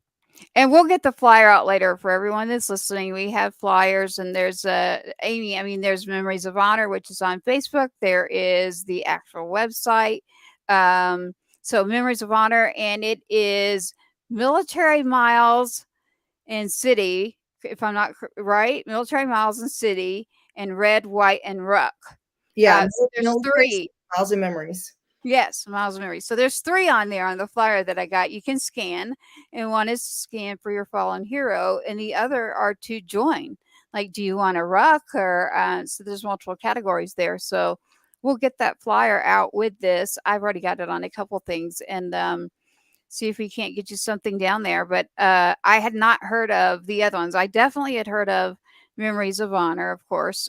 And we'll get the flyer out later for everyone that's listening. We have flyers, and there's Amy. I mean, there's Memories of Honor, which is on Facebook. There is the actual website. So Memories of Honor, and it is military miles and city. If I'm not right, military miles and city, and red, white, and ruck. Yeah, So there's three. Miles and Memories. Yes, miles of memory. So there's three on there on the flyer that I got. You can scan, and one is to scan for your fallen hero, and the other are to join. Like, do you want a ruck or so there's multiple categories there. So we'll get that flyer out with this. I've already got it on a couple things, and see if we can't get you something down there. But I had not heard of the other ones. I definitely had heard of Memories of Honor, of course.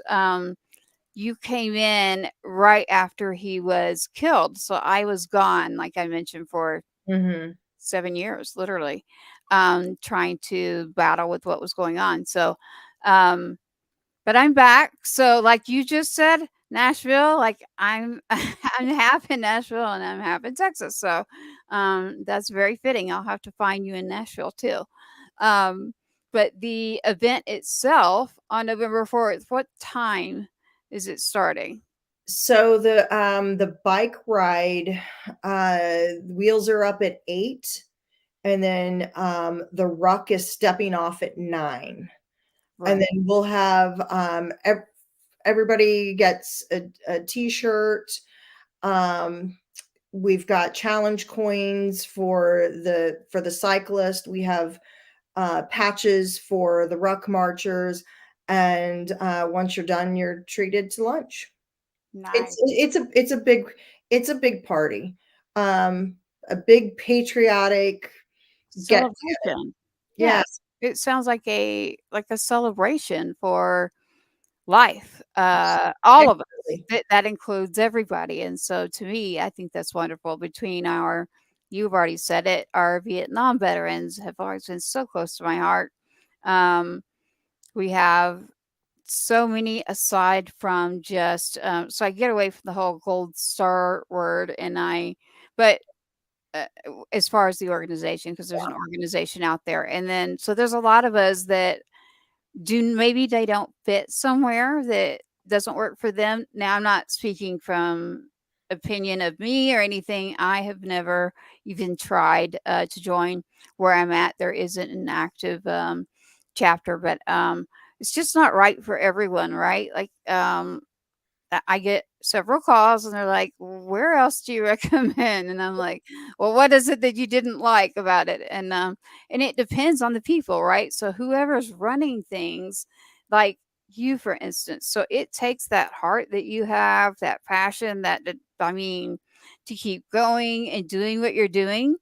You came in right after he was killed. So I was gone, like I mentioned, for Mm-hmm. 7 years, literally, trying to battle with what was going on. So, but I'm back. So, like you just said, Nashville, like I'm I'm half in Nashville and I'm half in Texas. So that's very fitting. I'll have to find you in Nashville too. Um, but the event itself on November 4th, what time is it starting? So the bike ride, wheels are up at 8, and then the ruck is stepping off at 9. And Right. then we'll have everybody gets a t-shirt. We've got challenge coins for the cyclist. We have patches for the ruck marchers, and once you're done, you're treated to lunch. Nice. It's a big party, a big patriotic get together. Celebration. Yeah, Yes. It sounds like a celebration for life. All of us. absolutely. That includes everybody. And so to me, I think that's wonderful. Between you've already said it, our Vietnam veterans have always been so close to my heart. Um, we have so many aside from just so I get away from the whole gold star word but as far as the organization, because there's an organization out there, and then so there's a lot of us that maybe they don't fit somewhere that doesn't work for them. Now I'm not speaking from opinion of me or anything. I have never even tried to join where I'm at. There isn't an active chapter, but it's just not right for everyone, right? Like I get several calls and they're like, "Where else do you recommend?" And I'm like, "Well, what is it that you didn't like about it?" And it depends on the people, right? So whoever's running things, like you, for instance, so it takes that heart that you have, that passion, I mean, to keep going and doing what you're doing.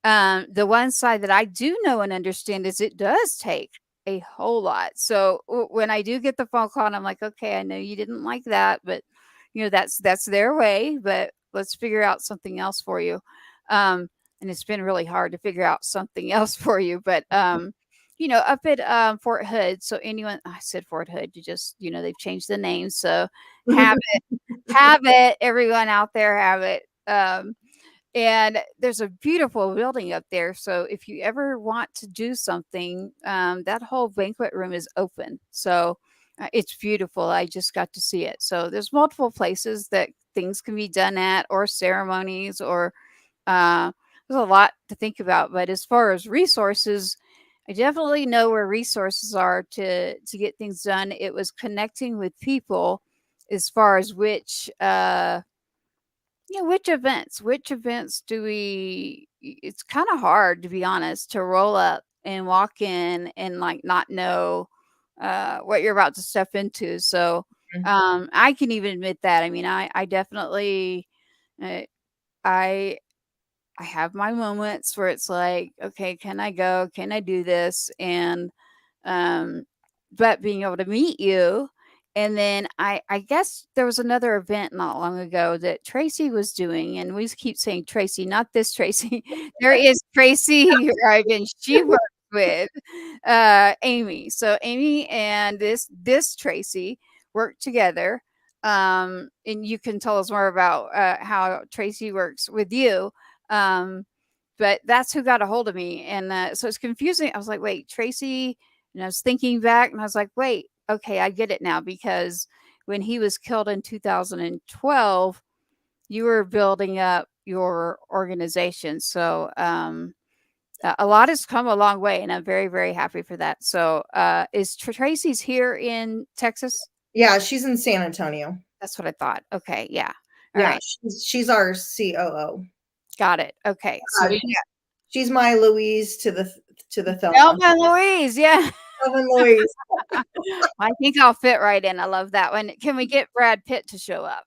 The one side that I do know and understand is it does take a whole lot. So when I do get the phone call and I'm like, okay, I know you didn't like that, but that's their way, but let's figure out something else for you. And it's been really hard to figure out something else for you, but up at Fort Hood. So anyone, I said Fort Hood, you just, they've changed the name. So have it, everyone out there have it. And there's a beautiful building up there. So if you ever want to do something, that whole banquet room is open. So it's beautiful. I just got to see it. So there's multiple places that things can be done at, or ceremonies, or uh, there's a lot to think about. But as far as resources, I definitely know where resources are to get things done. It was connecting with people as far as which events do we it's kind of hard, to be honest, to roll up and walk in and like not know what you're about to step into. So I can even admit that. I mean, I definitely uh, I I have my moments where it's like, okay, can I go? Can I do this? And um, but being able to meet you, and then I guess there was another event not long ago that Tracy was doing, and we keep saying Tracy, not this Tracy. There is Tracy who she works with Amy. So Amy and this Tracy work together. And you can tell us more about how Tracy works with you. Um, but that's who got a hold of me. And so it's confusing. I was like, wait, Tracy. And I was thinking back and I was like, wait, okay, I get it now. Because when he was killed in 2012, you were building up your organization. So a lot has come a long way, and I'm very, very happy for that. So is Tracy's here in Texas? Yeah, she's in San Antonio. That's what I thought. Okay. Yeah. All Yeah, right. she's our COO. Got it. Okay. So we She's my Louise to the Thelma. Thelma Louise. Yeah. Thelma Louise. I think I'll fit right in. I love that one. Can we get Brad Pitt to show up?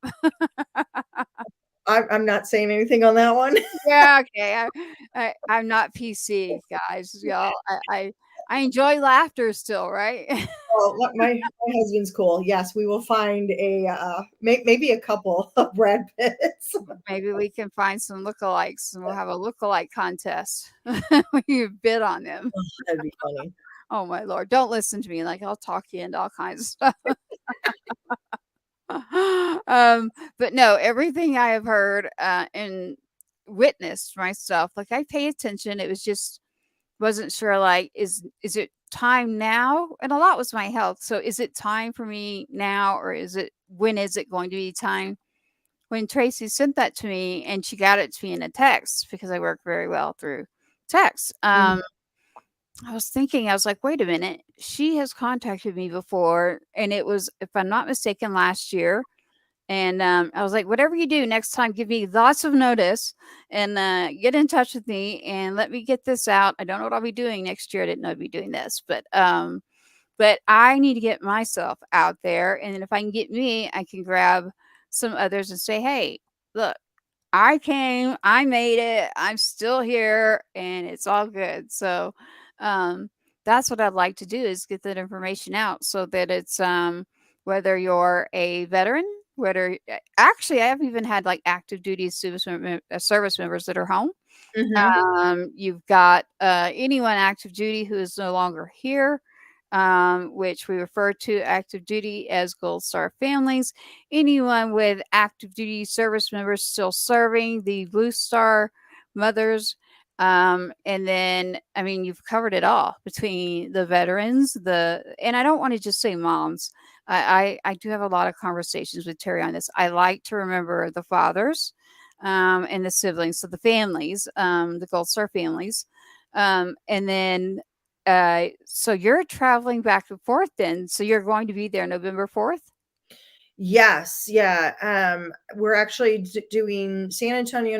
I'm not saying anything on that one. Yeah, okay. I'm not PC, guys. Y'all, I enjoy laughter still, right? Well, my husband's cool. Yes, we will find maybe a couple of Brad Pitts. Maybe we can find some lookalikes, and we'll have a lookalike contest. We bid on them. That'd be funny. Oh my Lord! Don't listen to me. Like I'll talk you into all kinds of stuff. But no, everything I have heard and witnessed myself, like I pay attention. It was just wasn't sure, like, is it time now? And a lot was my health. So is it time for me now, or when is it going to be time? When Tracy sent that to me and she got it to me in a text, because I work very well through text. Mhm. I was thinking, I was like, wait a minute, she has contacted me before, and it was, if I'm not mistaken, last year. And I was like, whatever you do next time, give me lots of notice and get in touch with me and let me get this out. I don't know what I'll be doing next year. I didn't know I'd be doing this, but I need to get myself out there. And then if I can get me, I can grab some others and say, hey, look, I came, I made it, I'm still here, and it's all good. So um, that's what I'd like to do, is get that information out so that it's whether you're a veteran, actually, I've even had like active duty service members that are home. Mhm. You've got anyone active duty who is no longer here, which we refer to active duty as Gold Star families. Anyone with active duty service members still serving, the Blue Star mothers. And then, I mean, you've covered it all between the veterans, and I don't want to just say moms. I do have a lot of conversations with Terry on this. I like to remember the fathers and the siblings, so the families, the Gold Star families. And then, so you're traveling back and forth then. So you're going to be there November 4th? Yes, yeah. We're actually doing San Antonio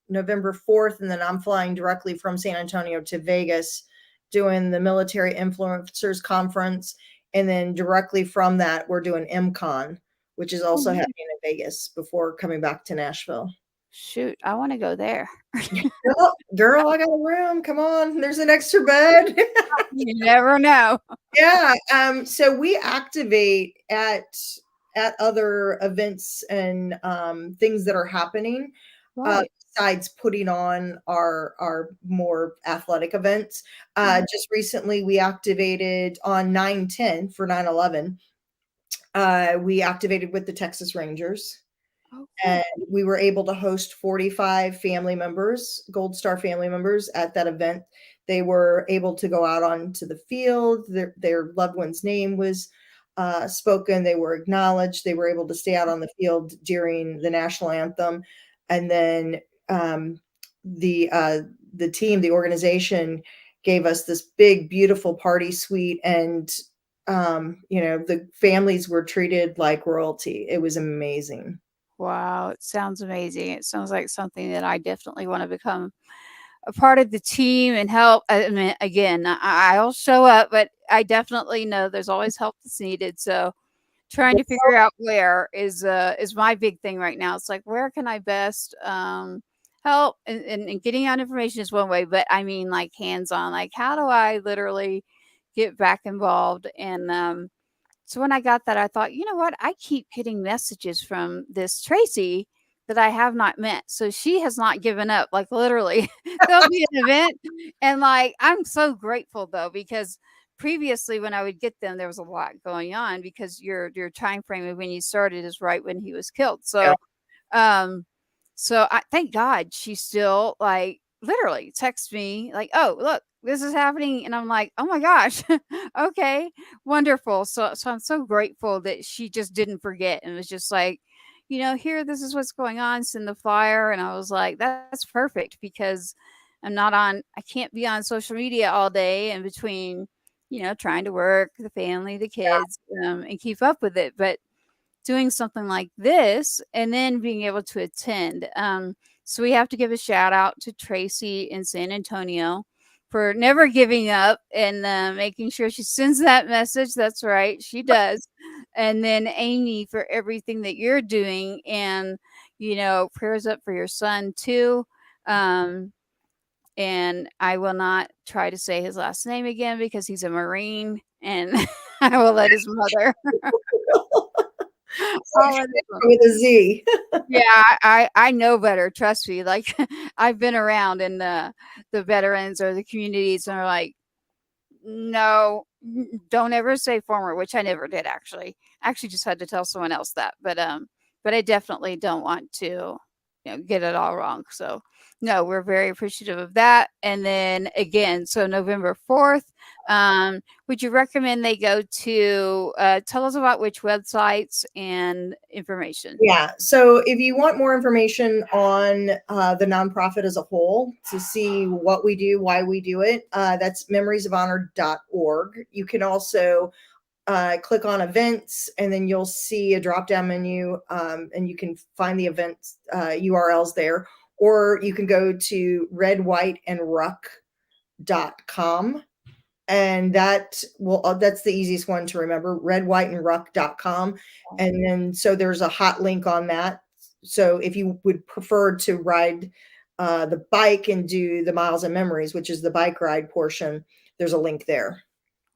November 4th, and then I'm flying directly from San Antonio to Vegas, doing the Military Influencers Conference, and then directly from that, we're doing MCon, which is also happening in Vegas before coming back to Nashville. Shoot, I want to go there. Girl, I got a room. Come on, there's an extra bed. You never know. Yeah. So we activate at other events and things that are happening. Right. Besides putting on our more athletic events. Just recently we activated on 9/10 for 9/11. We activated with the Texas Rangers. Oh, cool. And we were able to host 45 family members, Gold Star family members at that event. They were able to go out onto the field. Their loved one's name was spoken. They were acknowledged. They were able to stay out on the field during the national anthem. And then the team, the organization, gave us this big, beautiful party suite, and the families were treated like royalty. It was amazing. Wow, it sounds amazing. It sounds like something that I definitely want to become a part of the team and help. I mean, again, I'll show up, but I definitely know there's always help that's needed. So trying to figure out where is my big thing right now. It's like, where can I best help? And getting out information is one way, but I mean, like, hands-on, like, how do I literally get back involved? And so when I got that, I thought, you know what? I keep getting messages from this Tracy that I have not met. So she has not given up. Like, literally, there'll be an event. And like, I'm so grateful though, because previously when I would get them, there was a lot going on, because your time frame of when you started is right when he was killed. So so I thank God she still, like, literally texts me like, "Oh, look, this is happening." And I'm like, "Oh my gosh." Okay, wonderful. So I'm so grateful that she just didn't forget and was just like, here, this is what's going on, send the flyer. And I was like, that's perfect, because I can't be on social media all day in between, trying to work, the family, the kids, and keep up with it. But doing something like this and then being able to attend. So we have to give a shout out to Tracy in San Antonio for never giving up and making sure she sends that message. That's right, she does. And then Amy for everything that you're doing, and prayers up for your son too. And I will not try to say his last name again because he's a Marine, and I will let his mother. With a Z. Yeah, I know better. Trust me. Like, I've been around in the veterans or the communities, and are like, No, don't ever say former, which I never did actually. I actually just had to tell someone else that, but I definitely don't want to, get it all wrong. So, no, we're very appreciative of that. And then again, so November 4th, would you recommend they go to, tell us about which websites and information? Yeah. So if you want more information on the nonprofit as a whole, to see what we do, why we do it, that's memoriesofhonor.org. You can also click on events, and then you'll see a drop down menu, and you can find the events URLs there. Or you can go to redwhiteandruck.com. And that's the easiest one to remember, redwhiteandruck.com. And then so there's a hot link on that. So if you would prefer to ride the bike and do the Miles and Memories, which is the bike ride portion, there's a link there.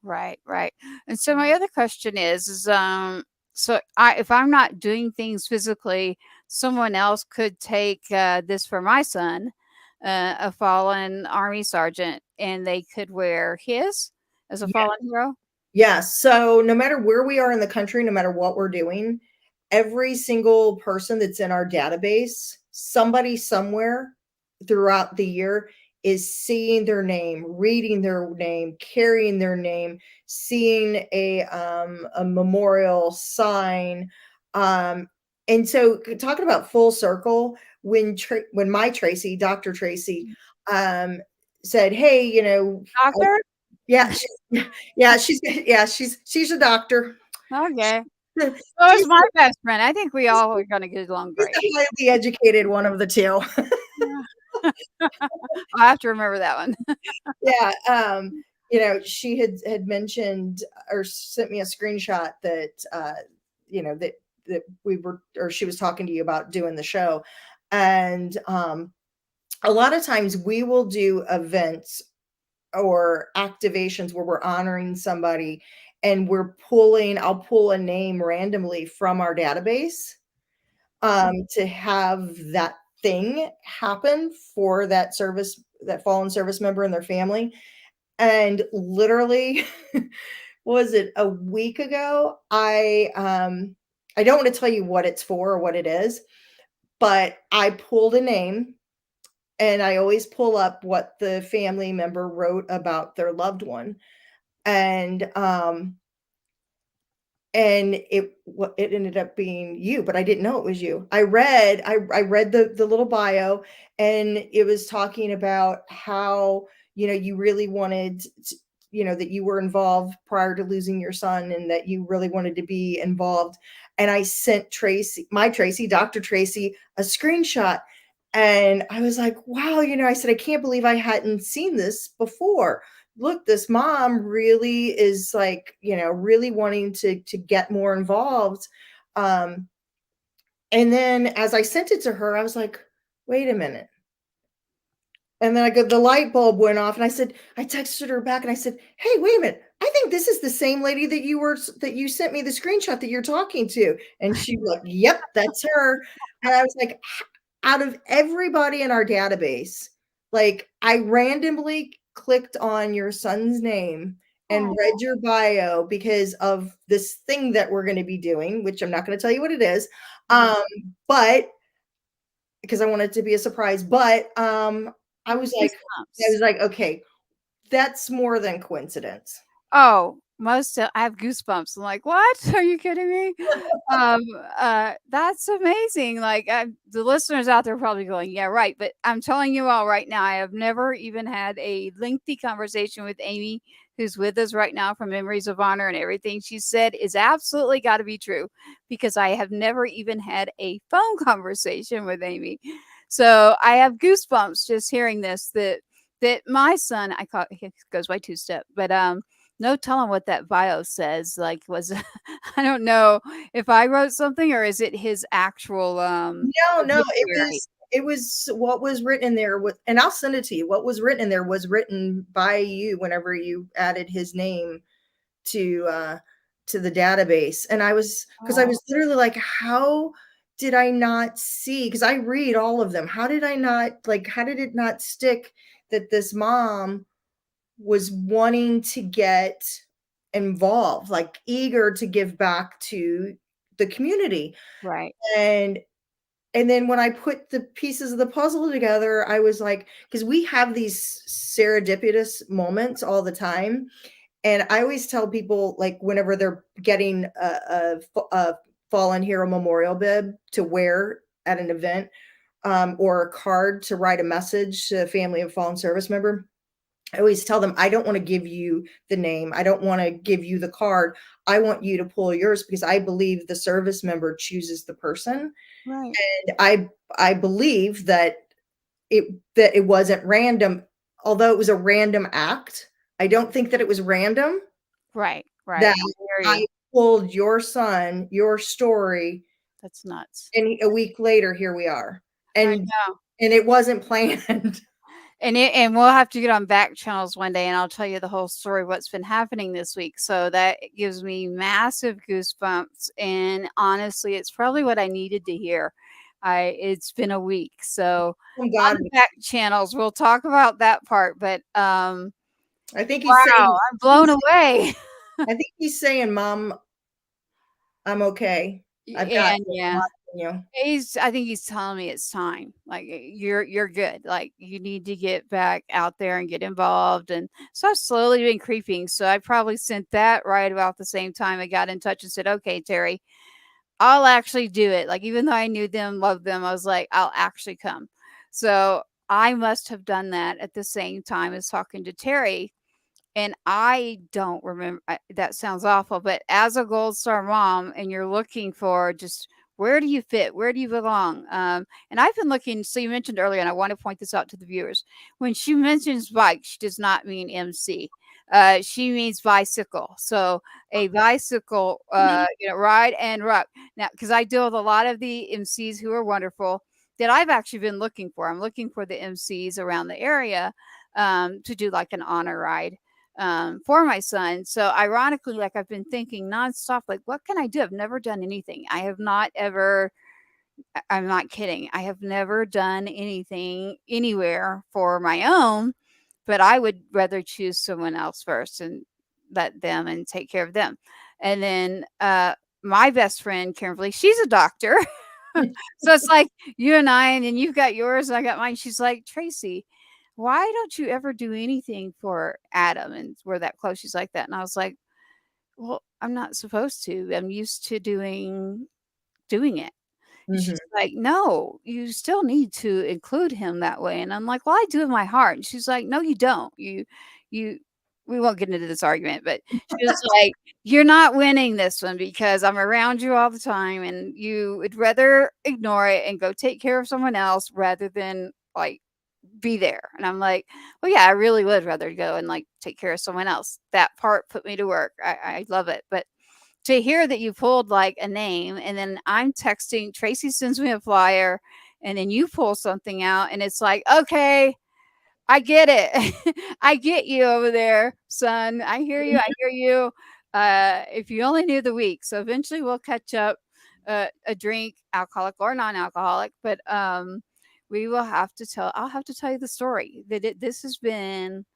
Right, right. And so my other question is so if I'm not doing things physically, someone else could take this for my son, a fallen Army sergeant, and they could wear his as a fallen hero. Yeah. So no matter where we are in the country, no matter what we're doing, every single person that's in our database, somebody somewhere throughout the year is seeing their name, reading their name, carrying their name, seeing a memorial sign. And so talking about full circle, when my Tracy, Dr. Tracy, said, "Hey, Doctor? yeah, she's a doctor. Okay. So She's is my best friend. I think we all are gonna get along great. the highly educated one of the two." I'll have to remember that one. Yeah, she had mentioned or sent me a screenshot that that we were, or she was talking to you about doing the show. And a lot of times we will do events or activations where we're honoring somebody, and I'll pull a name randomly from our database to have that thing happen for that fallen service member and their family. And literally, was it a week ago? I don't want to tell you what it's for or what it is, but I pulled a name, and I always pull up what the family member wrote about their loved one. And it ended up being you, but I didn't know it was you. I read the little bio, and it was talking about how, you really wanted to, that you were involved prior to losing your son, and that you really wanted to be involved. And I sent Tracy, Dr. Tracy, a screenshot, and I was like, wow, I said, I can't believe I hadn't seen this before. Look, this mom really is like, really wanting to get more involved. And then as I sent it to her, I was like, wait a minute. And then the light bulb went off, and I texted her back, and I said, hey, wait a minute. I think this is the same lady that you sent me the screenshot that you're talking to. And she was like, yep, that's her. And I was like, out of everybody in our database, like, I randomly clicked on your son's name and read your bio because of this thing that we're going to be doing, which I'm not going to tell you what it is. But because I want it to be a surprise, but I was like, okay, that's more than coincidence. Oh, I have goosebumps. I'm like, "What? Are you kidding me?" That's amazing. Like, the listeners out there are probably going, "Yeah, right." But I'm telling you all right now, I have never even had a lengthy conversation with Amy, who's with us right now from Memories of Honor, and everything she said is absolutely got to be true, because I have never even had a phone conversation with Amy. So I have goosebumps just hearing this. That my son, he goes by Two Step, but no telling what that bio says. Like, I don't know if I wrote something, or is it his actual No, it was what was written in there and I'll send it to you. What was written in there was written by you whenever you added his name to the database. And I was literally like, how did I not see? Because I read all of them. How did it not stick that this mom was wanting to get involved, like eager to give back to the community. Right. And then when I put the pieces of the puzzle together, I was like, because we have these serendipitous moments all the time. And I always tell people, like, whenever they're getting a fallen hero memorial bib to wear at an event, or a card to write a message to a family of fallen service member, I always tell them, I don't want to give you the name. I don't want to give you the card. I want you to pull yours, because I believe the service member chooses the person. Right. And I believe that it wasn't random, although it was a random act. I don't think that it was random Right. Right. that I hear I you. pulled your son, your story, That's nuts. and a week later, here we are. I And know. it wasn't planned. And we'll have to get on back channels one day, and I'll tell you the whole story, what's been happening this week. So that gives me massive goosebumps. And honestly, it's probably what I needed to hear. It's been a week. So Oh on God, the back channels, we'll talk about that part. But I think he's saying, wow, I'm blown away. I think he's saying, Mom, I'm okay. I've got And you. yeah. I'm watching you. I think he's telling me it's time. Like you're good. Like you need to get back out there and get involved. And so I've slowly been creeping. So I probably sent that right about the same time I got in touch and said, okay, Terry, I'll actually do it. Like even though I knew them, loved them, I was like, I'll actually come. So I must have done that at the same time as talking to Terry. And I don't remember, that sounds awful, but as a Gold Star mom and you're looking for just where do you fit? Where do you belong? And I've been looking, so you mentioned earlier, and I want to point this out to the viewers. When she mentions bike, she does not mean MC. She means bicycle. So a bicycle, ride and ruck. Now, because I deal with a lot of the MCs who are wonderful that I've actually been looking for. I'm looking for the MCs around the area to do like an honor ride for my son. So ironically, like I've been thinking nonstop, like, what can I do? I've never done anything. I have not ever, I'm not kidding. I have never done anything anywhere for my own, but I would rather choose someone else first and let them and take care of them. And then my best friend, Kimberly, she's a doctor. So it's like you and I, and then you've got yours, and I got mine. She's like, Tracy, why don't you ever do anything for Adam? And we're that close. She's like that. And I was like, well, I'm not supposed to. I'm used to doing it. And Mhm. she's like, no, you still need to include him that way. And I'm like, well, I do in my heart. And she's like, no, you don't. You, we won't get into this argument, but she was like, you're not winning this one because I'm around you all the time and you would rather ignore it and go take care of someone else rather than like be there. And I'm like, well, yeah, I really would rather go and like take care of someone else. That part put me to work. I love it. But to hear that you pulled like a name and then I'm texting, Tracy sends me a flyer and then you pull something out and it's like, okay, I get it. I get you over there, son. I hear you. I hear you. If you only knew the week. So eventually we'll catch up a drink, alcoholic or non-alcoholic, but we will have to I'll have to tell you the story that this has been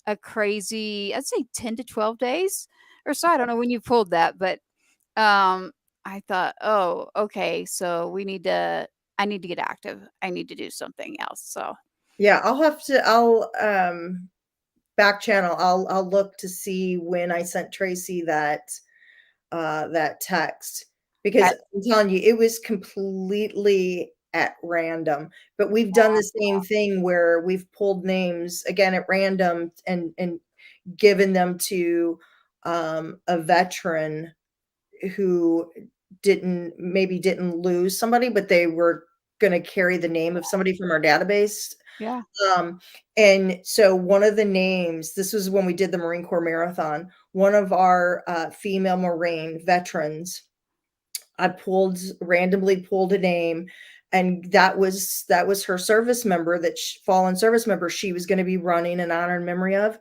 a crazy, I'd say 10 to 12 days or so. I don't know when you pulled that, but I thought, oh, okay. So I need to get active. I need to do something else. So Yeah, I'll back channel. I'll look to see when I sent Tracy that text, because I'm telling you, it was completely at random. But we've done the same thing where we've pulled names again at random and given them to a veteran who didn't lose somebody, but they were going to carry the name of somebody from our database. yeah. And so one of the names, this was when we did the Marine Corps Marathon, one of our female Marine veterans, I randomly pulled a name, and that was her service member, fallen service member she was going to be running in honor and memory of.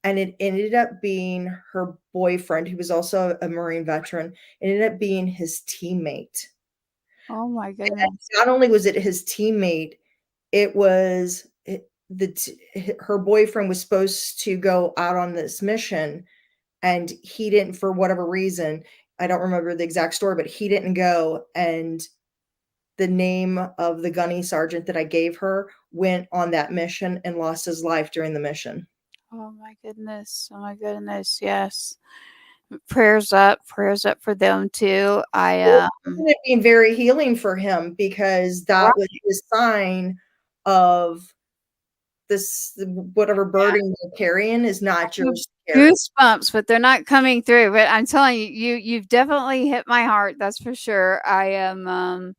And it ended up being her boyfriend, who was also a Marine veteran. It ended up being his teammate. Oh my And goodness. not only was it his teammate, it was her boyfriend was supposed to go out on this mission, and he didn't, for whatever reason. I don't remember the exact story, but he didn't go, and the name of the gunny sergeant that I gave her went on that mission and lost his life during the mission. Oh my goodness. Oh my goodness. Yes. Prayers up for them too. It being very healing for him, because that was his sign of this, whatever burden you're carrying is not yours to carry. Goosebumps, but they're not coming through. But I'm telling you, you've definitely hit my heart. That's for sure. I am,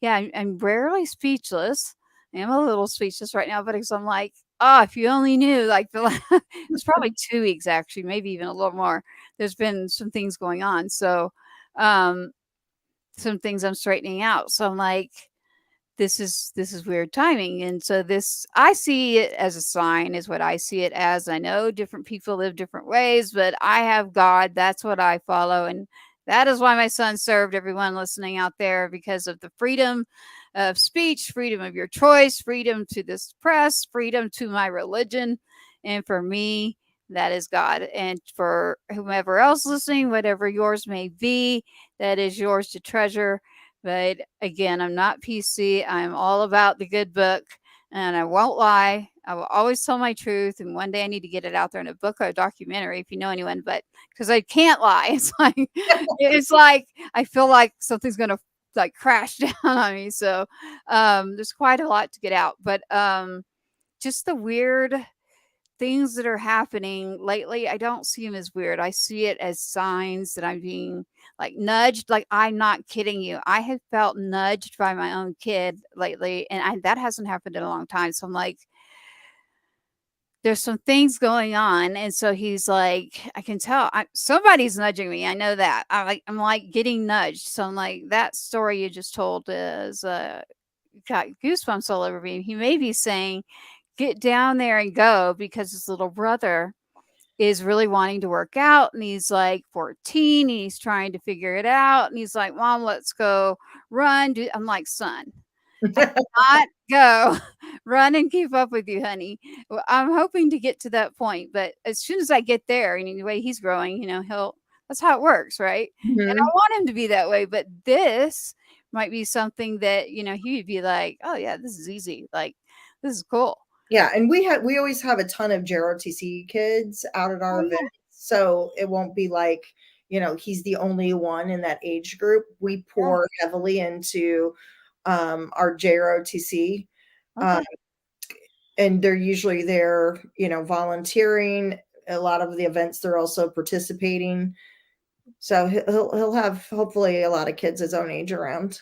yeah, I'm rarely speechless. I am a little speechless right now, but because I'm like, oh, if you only knew, like it's probably 2 weeks actually, maybe even a little more. There's been some things going on, so some things I'm straightening out. So I'm like, this is weird timing. And so this, I see it as a sign, is what I see it as. I know different people live different ways, but I have God. That's what I follow. And that is why my son served, everyone listening out there, because of the freedom of speech, freedom of your choice, freedom to this press, freedom to my religion. And for me, that is God. And for whomever else listening, whatever yours may be, that is yours to treasure. But again, I'm not PC. I'm all about the good book, and I won't lie. I will always tell my truth. And one day I need to get it out there in a book or a documentary, if you know anyone. But because I can't lie, it's like I feel like something's gonna like crash down on me. So there's quite a lot to get out. But just the weird things that are happening lately, I don't see them as weird. I see it as signs that I'm being like nudged. Like, I'm not kidding you. I have felt nudged by my own kid lately, and that hasn't happened in a long time. So I'm like, there's some things going on, and so he's like, I can tell somebody's nudging me. I know that. I'm like getting nudged. So I'm like, that story you just told is got goosebumps all over me. He may be saying, get down there and go, because his little brother is really wanting to work out, and he's like 14 and he's trying to figure it out, and he's like, Mom, let's go run. I'm like, son, I cannot go run and keep up with you, honey. Well, I'm hoping to get to that point, but as soon as I get there, and the way he's growing, that's how it works, right? And I Mhm. want him to be that way, but this might be something that he would be like, oh yeah, this is easy, like this is cool. Yeah, and we always have a ton of JROTC kids out at our Oh, events, yeah. so it won't be like, he's the only one in that age group. We Yeah. pour heavily into our JROTC, um, Okay. and they're usually there, volunteering. A lot of the events they're also participating. So he'll have hopefully a lot of kids his own age around.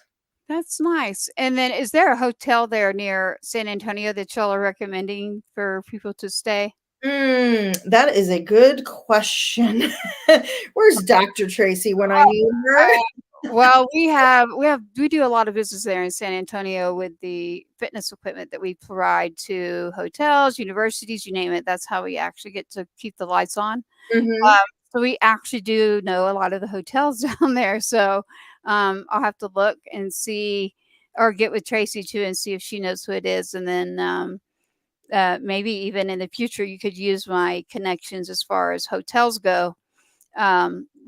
That's nice. And then is there a hotel there near San Antonio that y'all are recommending for people to stay? That is a good question. Where's Dr. Tracy when I need her? Well, we do a lot of business there in San Antonio with the fitness equipment that we provide to hotels, universities, you name it. That's how we actually get to keep the lights on. Mhm. So we actually do know a lot of the hotels down there. So I'll have to look and see, or get with Tracy too and see if she knows who it is. And then maybe even in the future, you could use my connections as far as hotels go,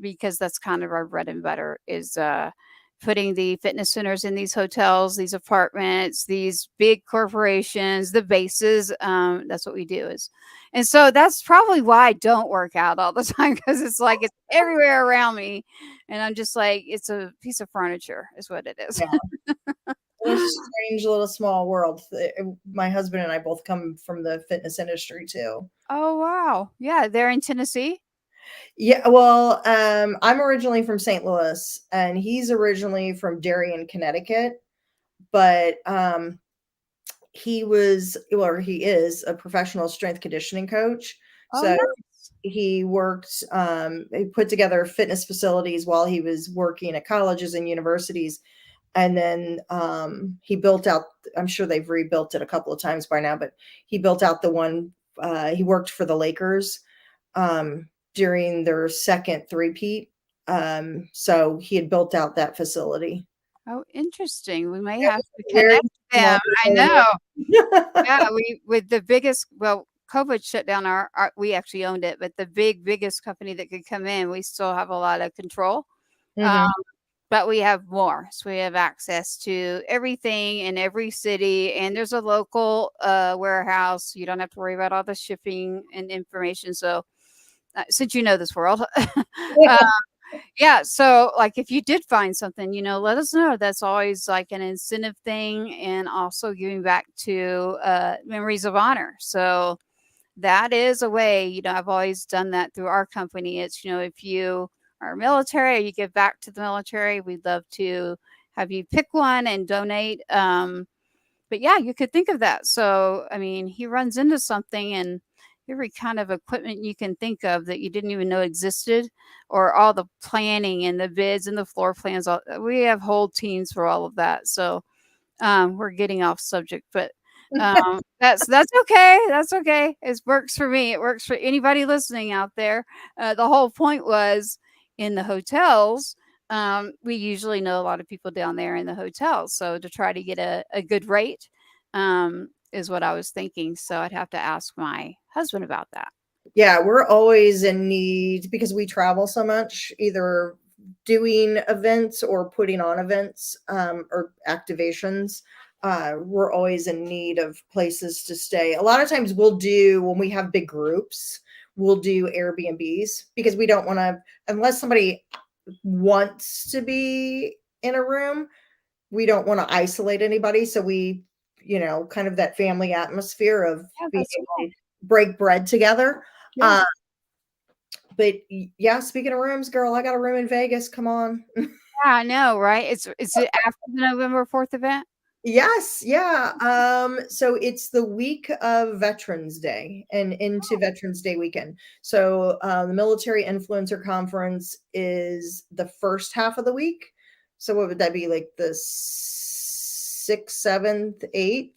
because that's kind of our bread and butter, is putting the fitness centers in these hotels, these apartments, these big corporations, the bases. That's what we do is. And so that's probably why I don't work out all the time, because it's like it's everywhere around me. And I'm just like, it's a piece of furniture is what it is. Yeah. It's a strange little small world. My husband and I both come from the fitness industry too. Oh, wow. Yeah. They're in Tennessee. Yeah, well, I'm originally from St. Louis, and he's originally from Darien, Connecticut. But he was, or he is, a professional strength conditioning coach. Oh, So nice. he worked, he put together fitness facilities while he was working at colleges and universities. And then he built out, I'm sure they've rebuilt it a couple of times by now, but he built out the one, he worked for the Lakers during their second three-peat. So he had built out that facility. Oh, interesting. We may Yeah, have to very connect small them. I area. know. Yeah, we with the biggest well, COVID shut down our we actually owned it, but the biggest company that could come in, we still have a lot of control. Um, Mhm. but we have more. So we have access to everything in every city, and there's a local warehouse. You don't have to worry about all the shipping and information. So since you know this world, Yeah. yeah, so, like, if you did find something, let us know. That's always, like, an incentive thing and also giving back to, Memories of Honor. So, that is a way, I've always done that through our company. It's, if you are military or you give back to the military, we'd love to have you pick one and donate, but yeah, you could think of that. So, I mean, he runs into something and every kind of equipment you can think of that you didn't even know existed, or all the planning and the bids and the floor plans. We have whole teams for all of that. So, we're getting off subject, but that's okay. That's okay. It works for me. It works for anybody listening out there. The whole point was in the hotels. We usually know a lot of people down there in the hotels, so to try to get a good rate is what I was thinking. So I'd have to ask my husband about that. Yeah, we're always in need because we travel so much, either doing events or putting on events, or activations. We're always in need of places to stay. A lot of times we'll do, when we have big groups, we'll do Airbnbs because we don't want to, unless somebody wants to be in a room, we don't want to isolate anybody. So we, kind of that family atmosphere of Yeah, being that's able okay. to break bread together. Yeah. But yeah, speaking of rooms, girl, I got a room in Vegas. Come on. Yeah, I know, right? Is it after the November 4th event? Yes, yeah. So it's the week of Veterans Day and into Veterans Day weekend. So the Military Influencer Conference is the first half of the week. So what would that be, like the 6th, 7th, 8th?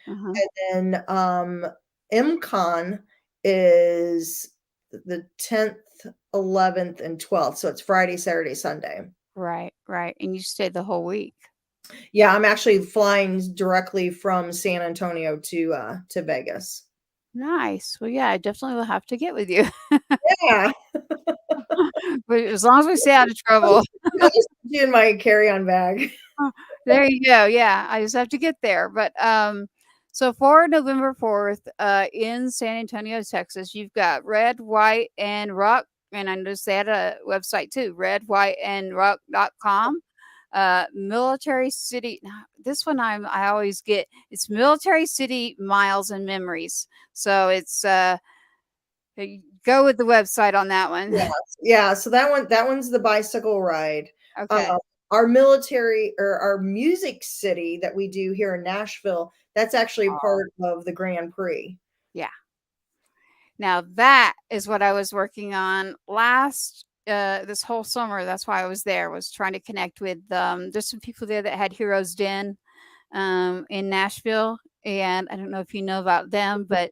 Uh-huh. And then MCon is the 10th, 11th, and 12th. So it's Friday, Saturday, Sunday. Right, right. And you stayed the whole week. Yeah, I'm actually flying directly from San Antonio to Vegas. Nice. Well, yeah, I definitely will have to get with you. Yeah. But as long as we stay out of trouble. I'll just put you in my carry-on bag. Oh, there you go. Yeah, I just have to get there. But so for November 4th, in San Antonio, Texas, you've got Red, White, and Ruck. And I noticed they had a website too, redwhiteandruck.com. Military City. Now, this one I always get. It's Military City Miles and Memories. So it's go with the website on that one. Yes. Yeah, so that one's the bicycle ride. Okay. Our military, or our music city that we do here in Nashville, that's actually part of the Grand Prix. Yeah. Now that is what I was working on last this whole summer. That's why I was there, was trying to connect with there's some people there that had Heroes Den in Nashville, and I don't know if you know about them, but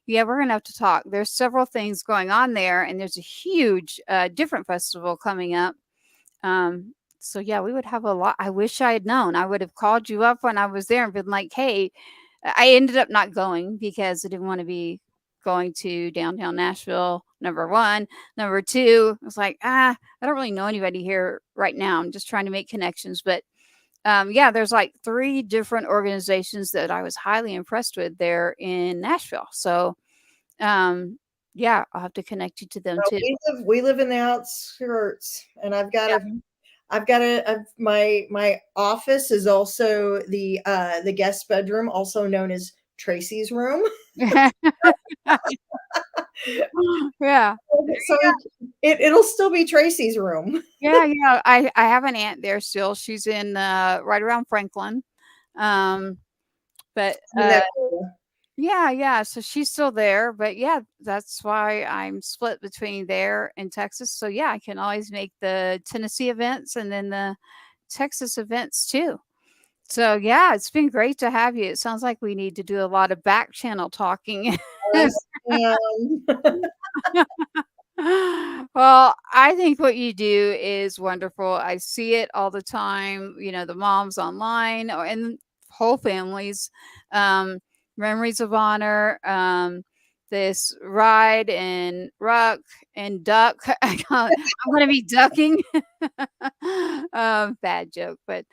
yeah, we're gonna have to talk. There's several things going on there, and there's a huge different festival coming up. So yeah, we would have a lot. I wish I had known. I would have called you up when I was there and been like, hey, I ended up not going because I didn't want to be going to downtown Nashville. Number one. Number two, I was like, I don't really know anybody here right now. I'm just trying to make connections. But yeah, there's like 3 different organizations that I was highly impressed with there in Nashville. So yeah, I'll have to connect you to them too. We live in the outskirts, and my office is also the guest bedroom, also known as Tracy's room. Yeah. So it'll still be Tracy's room. Yeah. I have an aunt there still. She's in right around Franklin. But Isn't that cool? yeah. So she's still there. But yeah, that's why I'm split between there and Texas. So yeah, I can always make the Tennessee events and then the Texas events too. So yeah, it's been great to have you. It sounds like we need to do a lot of back channel talking. Yes, ma'am. Well, I I think what you do is wonderful. I see it all the time, the moms online and whole families. Um, Memories of Honor, this ride and ruck and duck. I'm going to be ducking. Bad joke, but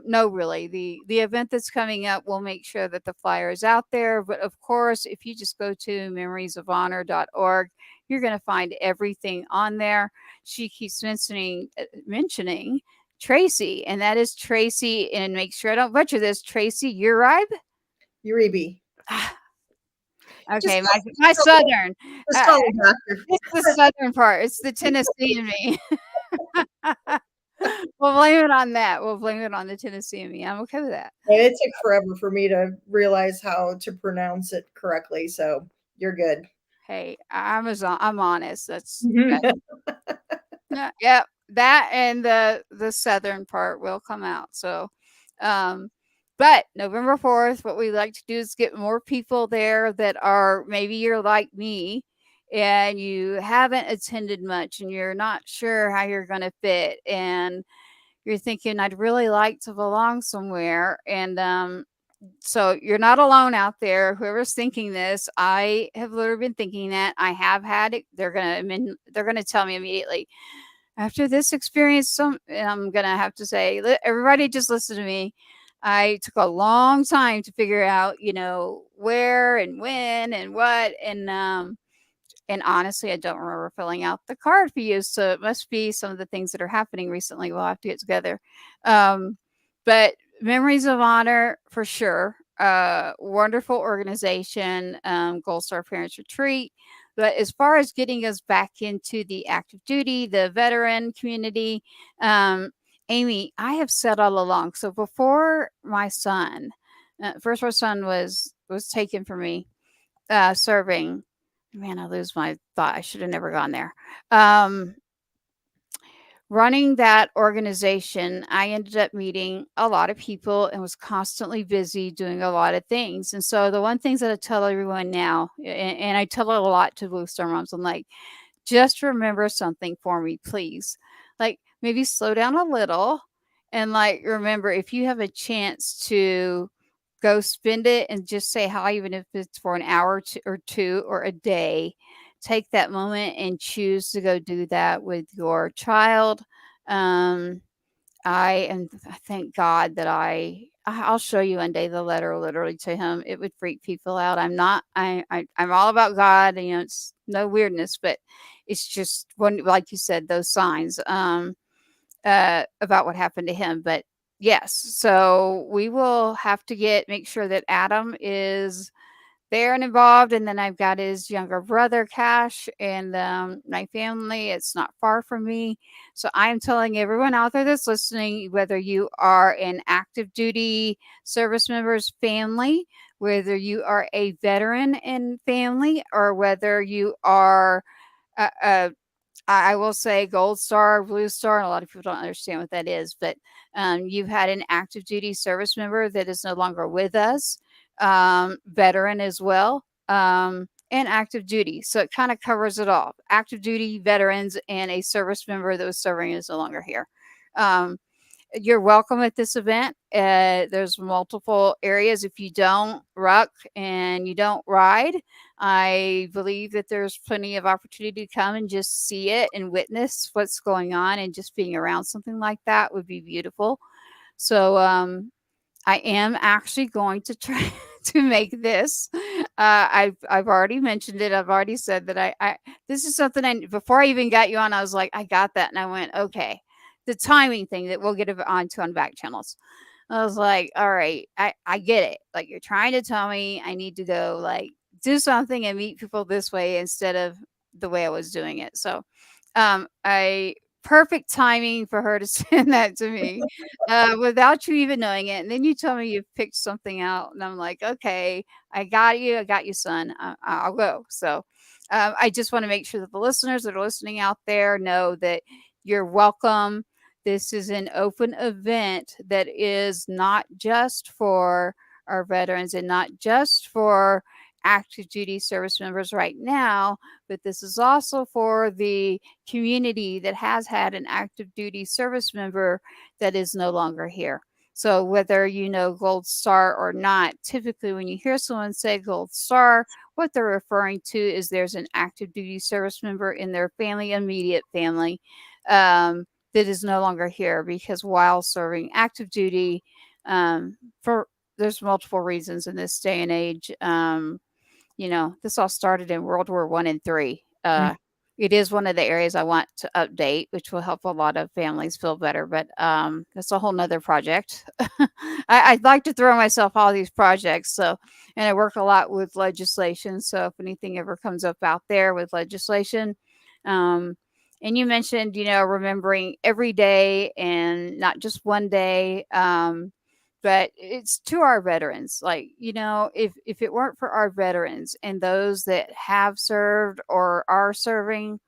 no, really, the event that's coming up, we'll make sure that the flyer is out there. But of course, if you just go to memoriesofhonor.org, you're going to find everything on there. She keeps mentioning Tracy, and that is Tracy. And make sure I don't butcher this. Tracy Uribe. Uribe. Okay, my southern. Just call it doctor. It's the southern part. It's the Tennessee in me. We'll blame it on that. We'll blame it on the Tennessee in me. I'm okay with that. And it took forever for me to realize how to pronounce it correctly, so you're good. Hey, I'm honest. That's yeah. That and the southern part will come out. So, but November 4th, what we like to do is get more people there that are maybe you're like me and you haven't attended much and you're not sure how you're going to fit and you're thinking I'd really like to belong somewhere. And so you're not alone out there. Whoever's thinking this, I have literally been thinking that. I have had it. They're gonna tell me immediately after this experience. I'm gonna have to say, everybody, just listen to me. I took a long time to figure out, where and when and what, and honestly, I don't remember filling out the card for you. So it must be some of the things that are happening recently. We'll have to get together. But Memories of Honor, for sure. Wonderful organization, Gold Star Parents Retreat. But as far as getting us back into the active duty, the veteran community, Amy, I have said all along. So before my son, first my son was taken from me, serving. Man, I lose my thought. I should have never gone there. Running that organization, I ended up meeting a lot of people and was constantly busy doing a lot of things. And so the one things that I tell everyone now, and I tell it a lot to Blue Star moms, I'm like, just remember something for me, please. Like maybe slow down a little and like remember if you have a chance to go spend it and just say hi, even if it's for an hour or two or a day. Take that moment and choose to go do that with your child. I thank God that I'll show you one day the letter literally to him. It would freak people out. I'm all about God. It's no weirdness, but it's just like you said, those signs about what happened to him. But yes, so we will have to make sure that Adam is there and involved. And then I've got his younger brother, Cash, and my family. It's not far from me. So I'm telling everyone out there that's listening, whether you are an active duty service member's family, whether you are a veteran and family, or whether you are I will say Gold Star, Blue Star, and a lot of people don't understand what that is, but you've had an active duty service member that is no longer with us, veteran as well, and active duty. So it kind of covers it all. Active duty, veterans, and a service member that was serving is no longer here. You're welcome at this event. There's multiple areas. If you don't ruck and you don't ride, I believe that there's plenty of opportunity to come and just see it and witness what's going on, and just being around something like that would be beautiful. So I am actually going to try to make this. I've already mentioned it. I've already said that I this is something before I even got you on, I was like, I got that. And I went, okay. The timing thing that we'll get onto on back channels. I was like, all right, I get it. Like you're trying to tell me I need to go like do something and meet people this way instead of the way I was doing it. So I perfect timing for her to send that to me without you even knowing it. And then you tell me you picked something out and I'm like, okay, I got you, son. I'll go. So I just want to make sure that the listeners that are listening out there know that you're welcome. This is an open event that is not just for our veterans and not just for active duty service members right now, but this is also for the community that has had an active duty service member that is no longer here. So whether you know Gold Star or not, typically when you hear someone say Gold Star, what they're referring to is there's an active duty service member in their family, immediate family, that is no longer here, because while serving active duty, for there's multiple reasons in this day and age. This all started in World War I and III. It is one of the areas I want to update, which will help a lot of families feel better. But that's a whole nother project. I'd like to throw myself all these projects. And I work a lot with legislation. So if anything ever comes up out there with legislation, and you mentioned, remembering every day and not just one day. But it's to our veterans. If it weren't for our veterans and those that have served or are serving,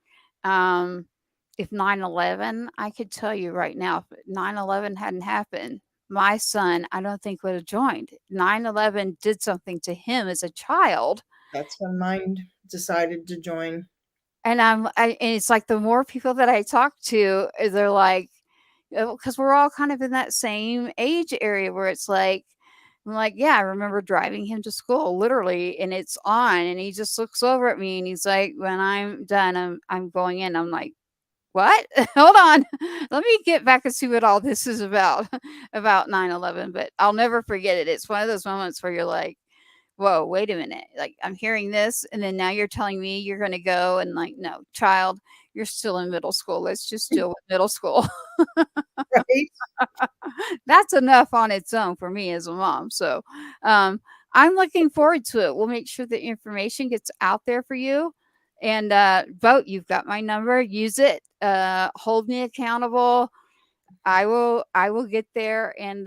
if 9/11, I could tell you right now, if 9/11 hadn't happened, my son, I don't think would have joined. 9/11 did something to him as a child. That's when mine decided to join. And it's like the more people that I talk to, they're like, because we're all kind of in that same age area where it's like, I'm like, yeah, I remember driving him to school literally, and it's on, and he just looks over at me and he's like, when I'm done, I'm going in. I'm like, what? Hold on. Let me get back and see what all this is about 9/11. But I'll never forget it. It's one of those moments where you're like, whoa, wait a minute. Like, I'm hearing this, and then now you're telling me you're going to go, and like, no, child, you're still in middle school. Let's just deal with middle school. Right? That's enough on its own for me as a mom. So I'm looking forward to it. We'll make sure the information gets out there for you. And vote. You've got my number. Use it. Hold me accountable. I will get there, and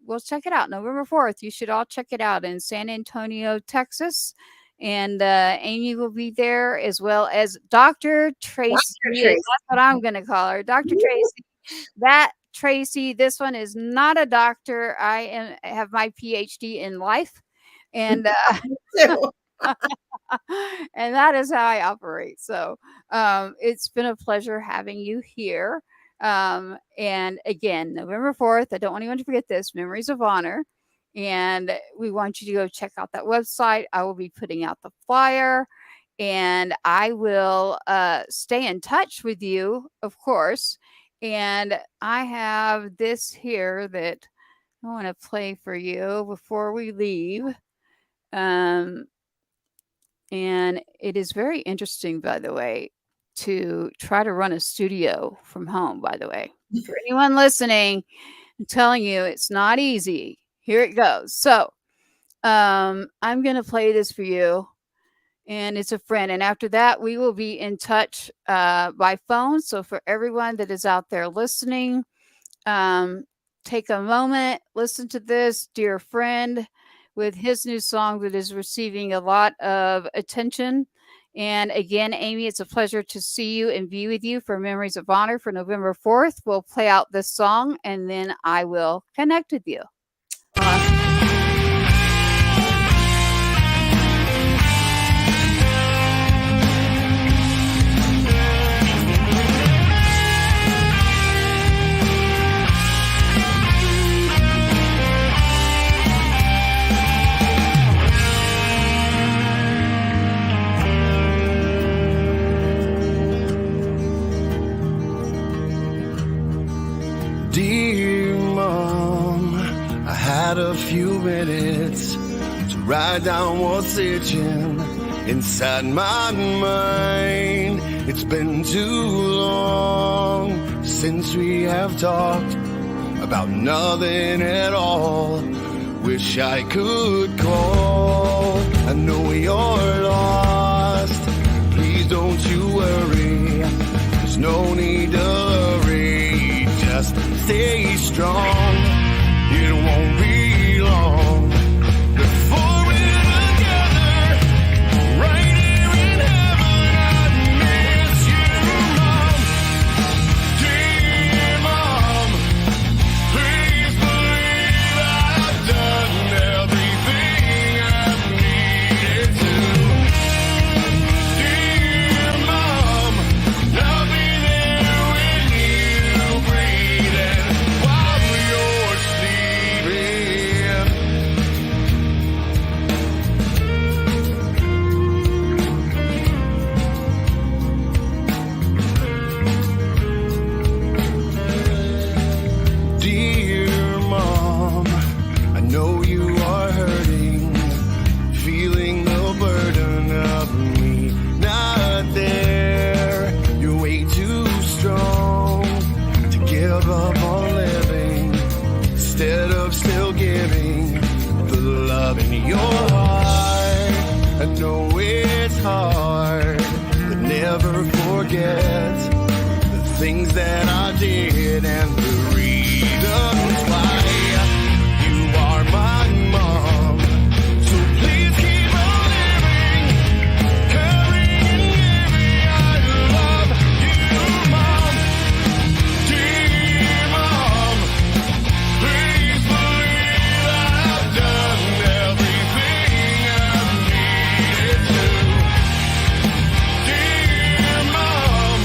we'll check it out. November 4th. You should all check it out in San Antonio, Texas. And Amy will be there, as well as Dr. Tracy. That's what I'm going to call her. Dr. Tracy. That Tracy, this one is not a doctor. I have my PhD in life. And and that is how I operate. So it's been a pleasure having you here. And again, November 4th, I don't want anyone to forget this, Memories of Honor. And we want you to go check out that website. I will be putting out the flyer, and I will stay in touch with you, of course. And I have this here that I want to play for you before we leave. And it is very interesting, by the way, to try to run a studio from home, by the way. For anyone listening, I'm telling you, it's not easy. Here it goes. So I'm going to play this for you, and it's a friend. And after that, we will be in touch by phone. So for everyone that is out there listening, take a moment, listen to this dear friend with his new song that is receiving a lot of attention. And again, Amy, it's a pleasure to see you and be with you for Memories of Honor for November 4th. We'll play out this song, and then I will connect with you. Dear Mom, I had a few minutes to write down what's itching inside my mind. It's been too long since we have talked about nothing at all. Wish I could call. I know you're lost. Please don't you worry. There's no need to hurry. Just stay strong. It won't be long before we're together, right here in heaven. I miss you, Mom. Dear Mom, please believe I've done everything I've needed love in your heart. I know it's hard to never forget the things that I did and the reasons why. You are my mom, so please keep on living, caring and giving. I love you, Mom. Dear Mom, please believe I've done everything I needed to. Dear Mom,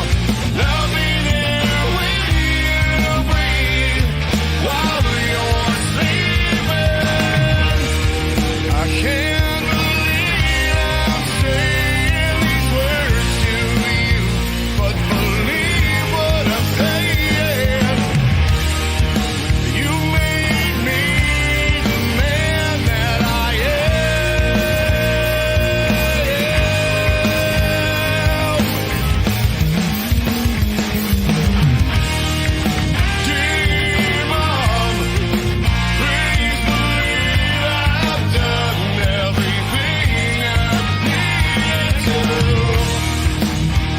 love me there when you breathe while you're sleeping. I can't believe I'm saying these words to you, but believe what I'm saying. You made me the man that I am. Dear Mom, please believe I've done everything I needed to.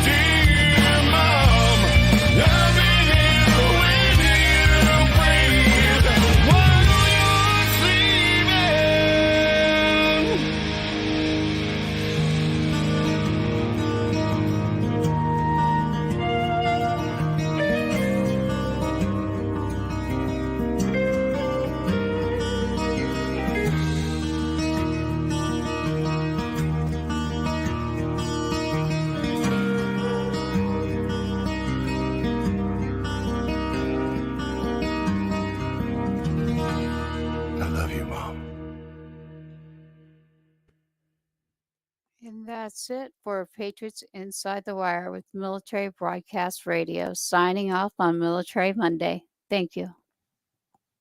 Dear Mom, love me here when you breathe while you're sleeping. I love you, Mom. And that's it for Patriots Inside the Wire with Military Broadcast Radio, signing off on Military Monday. Thank you.